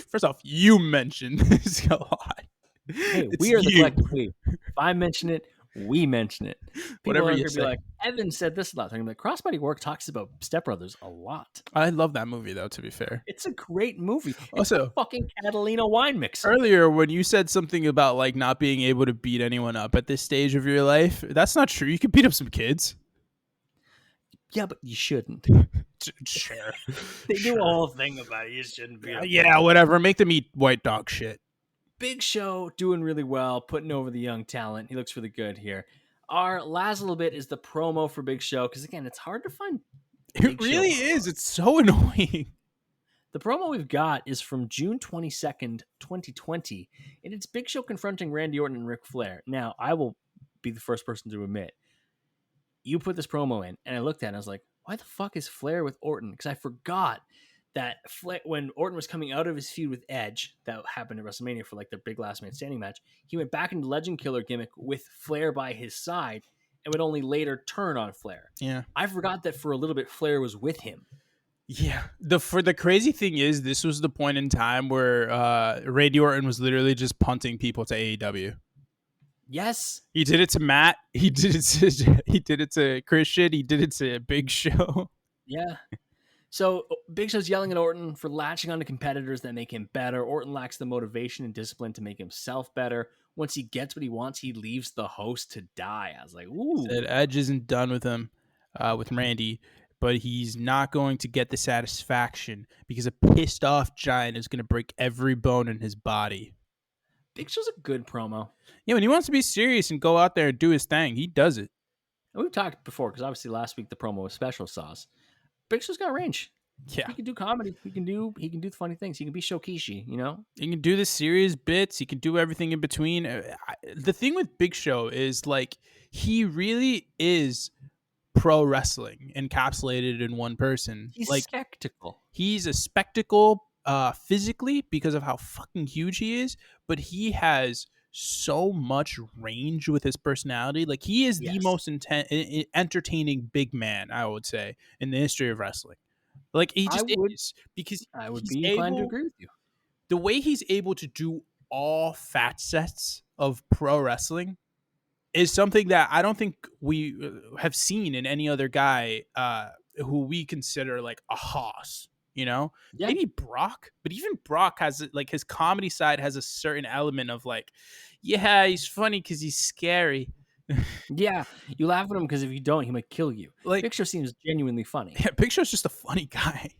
Speaker 2: First off, you mentioned this a lot.
Speaker 1: Hey, we are the collective we. If I mention it, we mention it. People are going to be like, Evan said this a lot. I'm like, Crossbody Work talks about Step Brothers a lot.
Speaker 2: I love that movie, though, to be fair.
Speaker 1: It's a great movie.
Speaker 2: Also,
Speaker 1: it's a fucking Catalina wine mixer.
Speaker 2: Earlier, when you said something about like not being able to beat anyone up at this stage of your life, that's not true. You can beat up some kids.
Speaker 1: Yeah, but you shouldn't.
Speaker 2: Sure.
Speaker 1: They do a whole thing about it. You shouldn't be.
Speaker 2: Yeah, whatever. Make them eat white dog shit.
Speaker 1: Big Show doing really well, putting over the young talent. He looks really good here. Our last little bit is the promo for Big Show, because again, it's hard to find.
Speaker 2: It really is. It's so annoying.
Speaker 1: The promo we've got is from June 22nd, 2020, and it's Big Show confronting Randy Orton and Ric Flair. Now, I will be the first person to admit, you put this promo in, and I looked at it and I was like, why the fuck is Flair with Orton? Because I forgot that when Orton was coming out of his feud with Edge, that happened at WrestleMania for like their big last man standing match, he went back into Legend Killer gimmick with Flair by his side and would only later turn on Flair.
Speaker 2: Yeah.
Speaker 1: I forgot that for a little bit Flair was with him.
Speaker 2: Yeah. The crazy thing is, this was the point in time where Randy Orton was literally just punting people to AEW.
Speaker 1: Yes.
Speaker 2: He did it to Matt. He did it to Christian. He did it to Big Show.
Speaker 1: Yeah. So Big Show's yelling at Orton for latching onto competitors that make him better. Orton lacks the motivation and discipline to make himself better. Once he gets what he wants, he leaves the host to die. I was like, ooh.
Speaker 2: Said Edge isn't done with him, with Randy, but he's not going to get the satisfaction because a pissed off giant is going to break every bone in his body.
Speaker 1: Big Show's a good promo.
Speaker 2: Yeah, when he wants to be serious and go out there and do his thing, he does it.
Speaker 1: And we've talked before, because obviously last week the promo was Special Sauce. Big Show's got range.
Speaker 2: Yeah,
Speaker 1: he can do comedy. He can do the funny things. He can be Shokishi, you know.
Speaker 2: He can do the serious bits. He can do everything in between. The thing with Big Show is like he really is pro wrestling encapsulated in one person.
Speaker 1: He's
Speaker 2: like
Speaker 1: spectacle.
Speaker 2: He's a spectacle physically because of how fucking huge he is, but he has so much range with his personality. Like he is the most entertaining big man, I would say, in the history of wrestling. Like he just is, because
Speaker 1: I would be inclined to agree with you.
Speaker 2: The way he's able to do all facets of pro wrestling is something that I don't think we have seen in any other guy who we consider like a hoss. You know, maybe Brock, but even Brock has like his comedy side has a certain element of like, yeah, he's funny because he's scary.
Speaker 1: Yeah, you laugh at him because if you don't, he might kill you. Like Big Show seems genuinely funny.
Speaker 2: Yeah, Big Show's just a funny guy.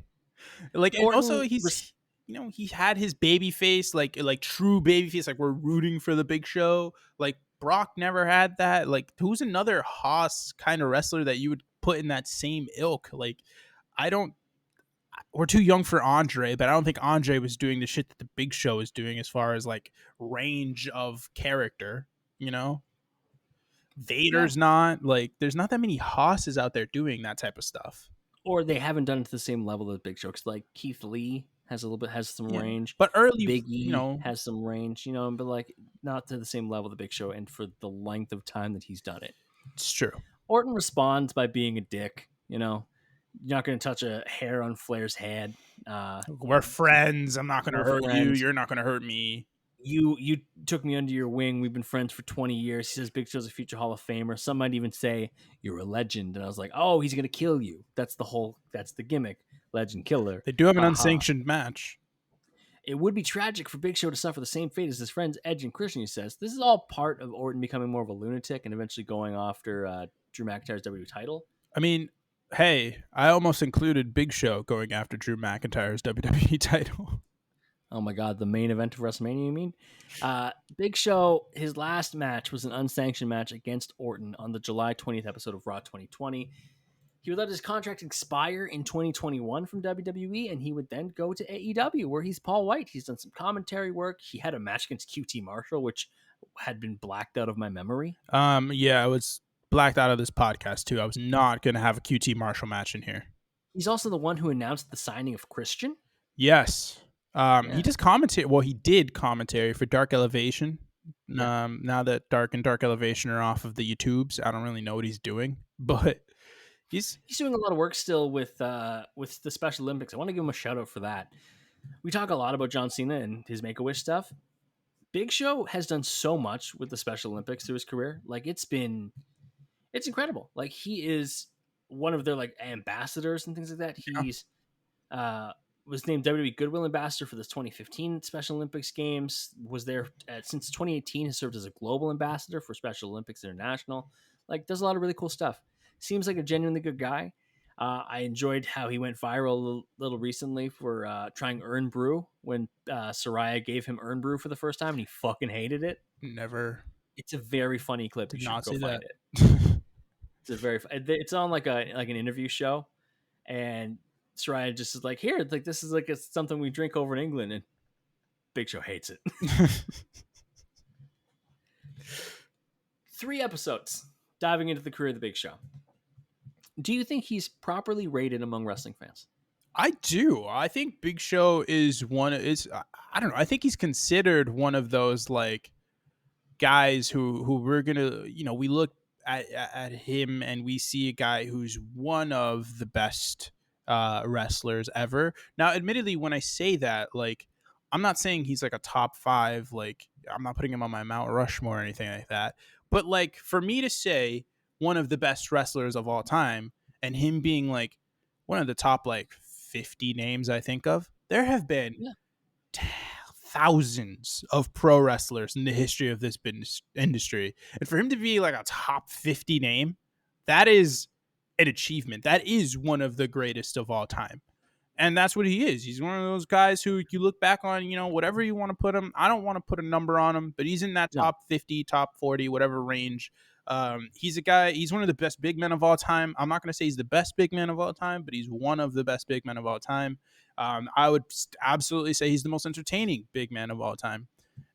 Speaker 2: Like, and also he's he had his baby face, like true baby face. Like we're rooting for the Big Show. Like Brock never had that. Like who's another hoss kind of wrestler that you would put in that same ilk? Like we're too young for Andre, but I don't think Andre was doing the shit that the Big Show is doing as far as like range of character, you know? Vader's not like there's not that many hosses out there doing that type of stuff.
Speaker 1: Or they haven't done it to the same level as Big Show. Cause like Keith Lee has some range.
Speaker 2: But early
Speaker 1: Big E has some range, but like not to the same level the Big Show and for the length of time that he's done it.
Speaker 2: It's true.
Speaker 1: Orton responds by being a dick, You're not going to touch a hair on Flair's head.
Speaker 2: We're friends. I'm not going to hurt you. You're not going to hurt me.
Speaker 1: You took me under your wing. We've been friends for 20 years. He says Big Show's a future Hall of Famer. Some might even say you're a legend. And I was like, oh, he's going to kill you. That's the gimmick. Legend killer.
Speaker 2: They do have an unsanctioned match.
Speaker 1: It would be tragic for Big Show to suffer the same fate as his friends Edge and Christian, he says. This is all part of Orton becoming more of a lunatic and eventually going after Drew McIntyre's WWE title.
Speaker 2: I mean, hey, I almost included Big Show going after Drew McIntyre's WWE title.
Speaker 1: Oh my God, the main event of WrestleMania, you mean? Big Show, his last match was an unsanctioned match against Orton on the July 20th episode of Raw 2020. He would let his contract expire in 2021 from WWE, and he would then go to AEW, where he's Paul White. He's done some commentary work. He had a match against QT Marshall, which had been blacked out of my memory.
Speaker 2: Yeah, it was blacked out of this podcast, too. I was not going to have a QT Marshall match in here.
Speaker 1: He's also the one who announced the signing of Christian.
Speaker 2: Yes. He just commentated. Well, he did commentary for Dark Elevation Now that Dark and Dark Elevation are off of the YouTubes, I don't really know what he's doing, but he's
Speaker 1: doing a lot of work still with the Special Olympics. I want to give him a shout out for that. We talk a lot about John Cena and his Make-A-Wish stuff. Big Show has done so much with the Special Olympics through his career. Like it's incredible. Like he is one of their like ambassadors and things like that. He's uh was named WWE Goodwill Ambassador for the 2015 Special Olympics Games. Was there since 2018. Has served as a global ambassador for Special Olympics International. Like does a lot of really cool stuff. Seems like a genuinely good guy. I enjoyed how he went viral a little recently for trying Earn Brew when Saraya gave him Earn Brew for the first time and he fucking hated it.
Speaker 2: never
Speaker 1: It's a very funny clip.
Speaker 2: did
Speaker 1: You should
Speaker 2: not
Speaker 1: go
Speaker 2: see
Speaker 1: find
Speaker 2: that.
Speaker 1: it. It's on like an interview show, and Saraya just is like, here, like this is like it's something we drink over in England, and Big Show hates it. 3 episodes diving into the career of the Big Show. Do you think he's properly rated among wrestling fans?
Speaker 2: I do. I think Big Show is I don't know. I think he's considered one of those like guys who we're gonna, we look at him and we see a guy who's one of the best wrestlers ever. Now, admittedly, when I say that, like, I'm not saying he's like a top 5. Like, I'm not putting him on my Mount Rushmore or anything like that. But like, for me to say one of the best wrestlers of all time, and him being like one of the top like 50 names I think of, there have been
Speaker 1: Yeah.
Speaker 2: thousands of pro wrestlers in the history of this industry, and for him to be like a top 50 name, that is an achievement. That is one of the greatest of all time, and that's what he is. He's one of those guys who you look back on, whatever you want to put him. I don't want to put a number on him, but he's in that top 50, top 40, whatever range. He's a guy. He's one of the best big men of all time. I'm not going to say he's the best big man of all time, but he's one of the best big men of all time. I would absolutely say he's the most entertaining big man of all time.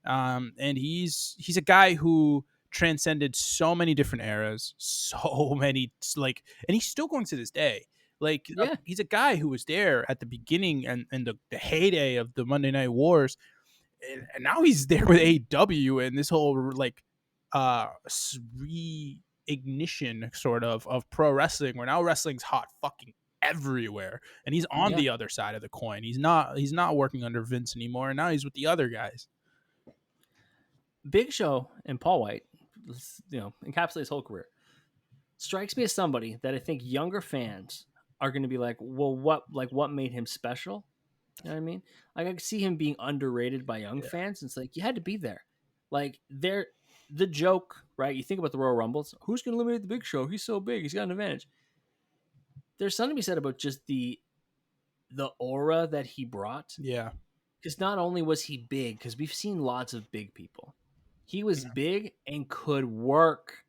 Speaker 2: And he's a guy who transcended so many different eras, so many like, and he's still going to this day. Like, he's a guy who was there at the beginning and the heyday of the Monday Night Wars, and now he's there with AEW and this whole like reignition sort of pro wrestling, where now wrestling's hot fucking everywhere, and he's on the other side of the coin. He's not working under Vince anymore, and now he's with the other guys.
Speaker 1: Big Show and Paul White, encapsulate his whole career, strikes me as somebody that I think younger fans are going to be like, well, what made him special? You know what I mean? Like, I could see him being underrated by young fans. It's like, you had to be there. Like, the joke, right? You think about the Royal Rumbles. Who's going to eliminate the Big Show? He's so big. He's got an advantage. There's something to be said about just the aura that he brought.
Speaker 2: Yeah.
Speaker 1: Because not only was he big, because we've seen lots of big people. He was big and could work.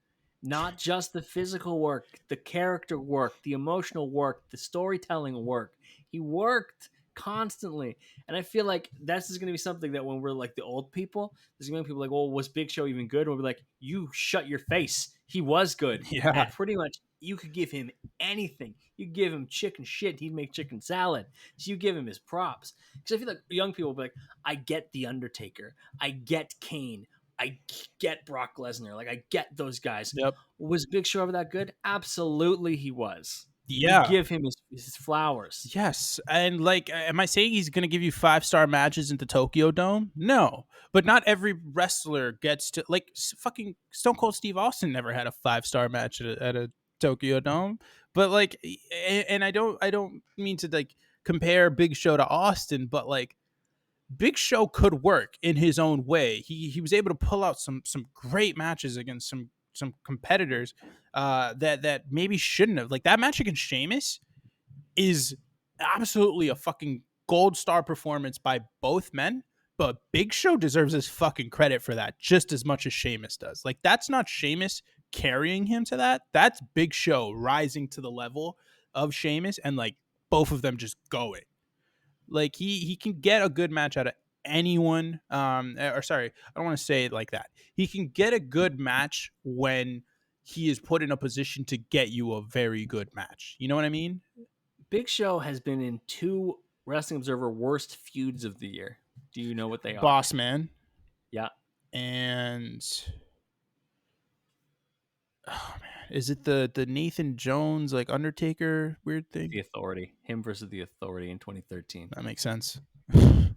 Speaker 1: Not just the physical work, the character work, the emotional work, the storytelling work. He worked constantly. And I feel like that's just going to be something that when we're like the old people, there's going to be people like, well, was Big Show even good? And we'll be like, you shut your face. He was good.
Speaker 2: Yeah.
Speaker 1: And pretty much you could give him anything. You give him chicken shit, he'd make chicken salad. So you give him his props. Because I feel like young people will be like, I get The Undertaker. I get Kane. I get Brock Lesnar. Like, I get those guys.
Speaker 2: Yep.
Speaker 1: Was Big Show ever that good? Absolutely he was.
Speaker 2: Yeah.
Speaker 1: You give him his flowers.
Speaker 2: Yes. And like, am I saying he's going to give you 5-star matches at the Tokyo Dome? No. But not every wrestler gets to, like, fucking Stone Cold Steve Austin never had a 5-star match at a Tokyo Dome. But like, and I don't mean to like compare Big Show to Austin, but like, Big Show could work in his own way. He was able to pull out some great matches against some competitors that maybe shouldn't have. Like, that match against Sheamus is absolutely a fucking gold star performance by both men, but Big Show deserves his fucking credit for that just as much as Sheamus does. Like, that's not Sheamus carrying him to that. That's Big Show rising to the level of Sheamus and like both of them just going. Like, he can get a good match out of anyone. Or sorry, I don't want to say it like that. He can get a good match when he is put in a position to get you a very good match. You know what I mean?
Speaker 1: Big Show has been in 2 Wrestling Observer worst feuds of the year. Do you know what they are?
Speaker 2: Boss Man.
Speaker 1: Yeah.
Speaker 2: And oh man, is it the Nathan Jones like Undertaker weird thing?
Speaker 1: The Authority, him versus the Authority in 2013.
Speaker 2: That makes sense.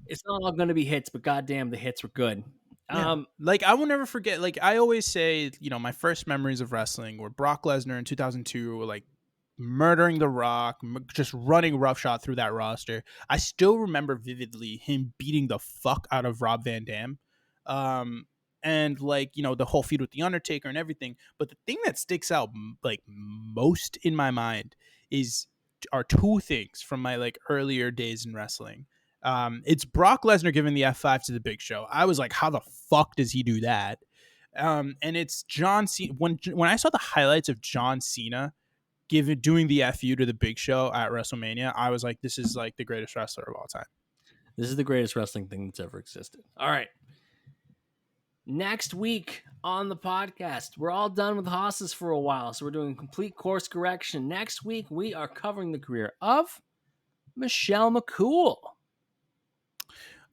Speaker 1: It's not all going to be hits, but goddamn, the hits were good.
Speaker 2: Yeah. Like I will never forget. Like I always say, my first memories of wrestling were Brock Lesnar in 2002, like murdering The Rock, just running roughshod through that roster. I still remember vividly him beating the fuck out of Rob Van Dam. And like, the whole feud with The Undertaker and everything. But the thing that sticks out like most in my mind are two things from my like earlier days in wrestling. It's Brock Lesnar giving the F5 to the Big Show. I was like, how the fuck does he do that? And it's John Cena. When I saw the highlights of John Cena doing the FU to the Big Show at WrestleMania, I was like, this is like the greatest wrestler of all time.
Speaker 1: This is the greatest wrestling thing that's ever existed. All right. Next week on the podcast, we're all done with Haas's for a while, so we're doing a complete course correction. Next week, we are covering the career of Michelle McCool.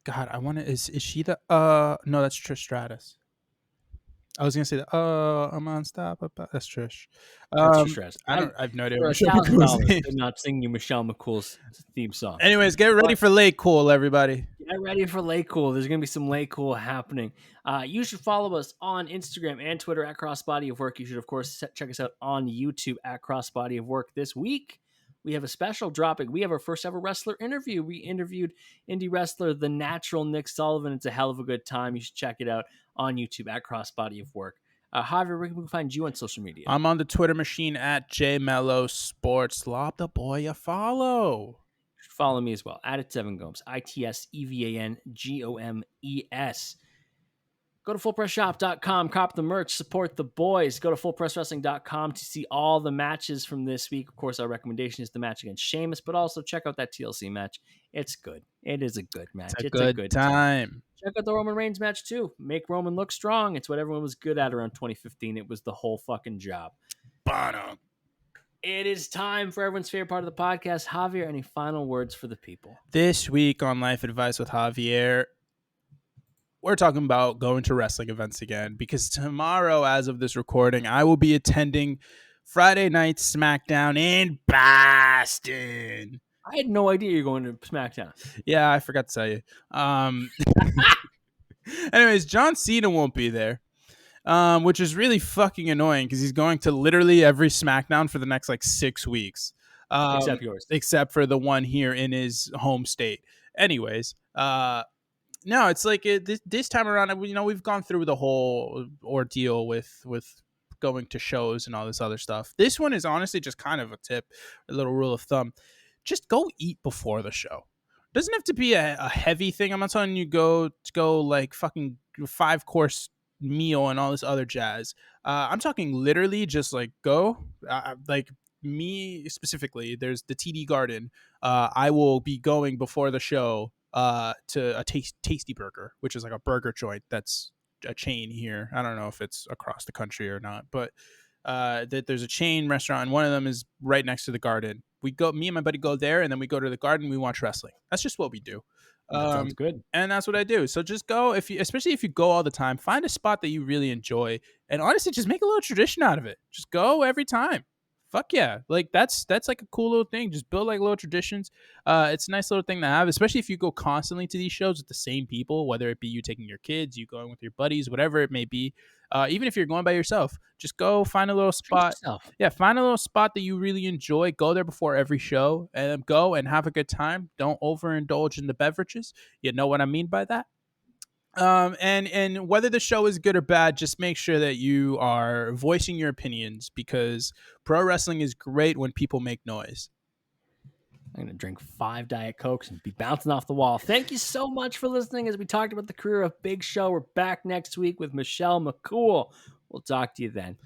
Speaker 2: God, I want to. Is she the? No, that's Trish Stratus. I was gonna say that. I'm unstoppable. That's Trish.
Speaker 1: That's Trish Stratus.
Speaker 2: I have no idea.
Speaker 1: For $1,000, they're not singing you Michelle McCool's theme song.
Speaker 2: Anyways, get ready for Late Cool, everybody.
Speaker 1: Get ready for Late Cool. There's gonna be some Late Cool happening. You should follow us on Instagram and Twitter at Crossbody of Work. You should, of course, check us out on YouTube at Crossbody of Work. This week, we have a special dropping. We have our first ever wrestler interview. We interviewed indie wrestler The Natural Nick Sullivan. It's a hell of a good time. You should check it out on YouTube at Crossbody of Work. Javier, where can we find you on social media?
Speaker 2: I'm on the Twitter machine at JMelloSports. Lob the boy a follow.
Speaker 1: Follow me as well at @7Gomes. ITSEVANGOMES. Go to fullpressshop.com, cop the merch, support the boys. Go to fullpresswrestling.com to see all the matches from this week. Of course, our recommendation is the match against Sheamus, but also check out that TLC match. It's good. It is a good match.
Speaker 2: It's a good time.
Speaker 1: Check out the Roman Reigns match too. Make Roman look strong. It's what everyone was good at around 2015. It was the whole fucking job.
Speaker 2: Bono.
Speaker 1: It is time for everyone's favorite part of the podcast. Javier, any final words for the people?
Speaker 2: This week on Life Advice with Javier, we're talking about going to wrestling events again, because tomorrow, as of this recording, I will be attending Friday Night SmackDown in Boston.
Speaker 1: I had no idea you're going to SmackDown.
Speaker 2: Yeah, I forgot to tell you. Anyways, John Cena won't be there, which is really fucking annoying because he's going to literally every SmackDown for the next like 6 weeks.
Speaker 1: Except yours.
Speaker 2: Except for the one here in his home state. Anyways, no, it's like this time around, we've gone through the whole ordeal with going to shows and all this other stuff. This one is honestly just kind of a tip, a little rule of thumb. Just go eat before the show. Doesn't have to be a heavy thing. I'm not telling you go like fucking 5-course meal and all this other jazz. I'm talking literally just like go. Like me specifically, there's the TD Garden. I will be going before the show to a Tasty Burger, which is like a burger joint that's a chain here. I don't know if it's across the country or not, but there's a chain restaurant, and one of them is right next to the Garden. Me and my buddy go there, and then we go to the Garden. We watch wrestling. That's just what we do.
Speaker 1: That sounds good.
Speaker 2: And that's what I do. So just go, especially if you go all the time, find a spot that you really enjoy, and honestly, just make a little tradition out of it. Just go every time. Fuck yeah. Like that's like a cool little thing. Just build like little traditions. It's a nice little thing to have, especially if you go constantly to these shows with the same people, whether it be you taking your kids, you going with your buddies, whatever it may be. Even if you're going by yourself, just go find a little spot. Yeah, find a little spot that you really enjoy. Go there before every show and go and have a good time. Don't overindulge in the beverages. You know what I mean by that? And whether the show is good or bad, just make sure that you are voicing your opinions, because pro wrestling is great when people make noise.
Speaker 1: I'm going to drink 5 Diet Cokes and be bouncing off the wall. Thank you so much for listening as we talked about the career of Big Show. We're back next week with Michelle McCool. We'll talk to you then.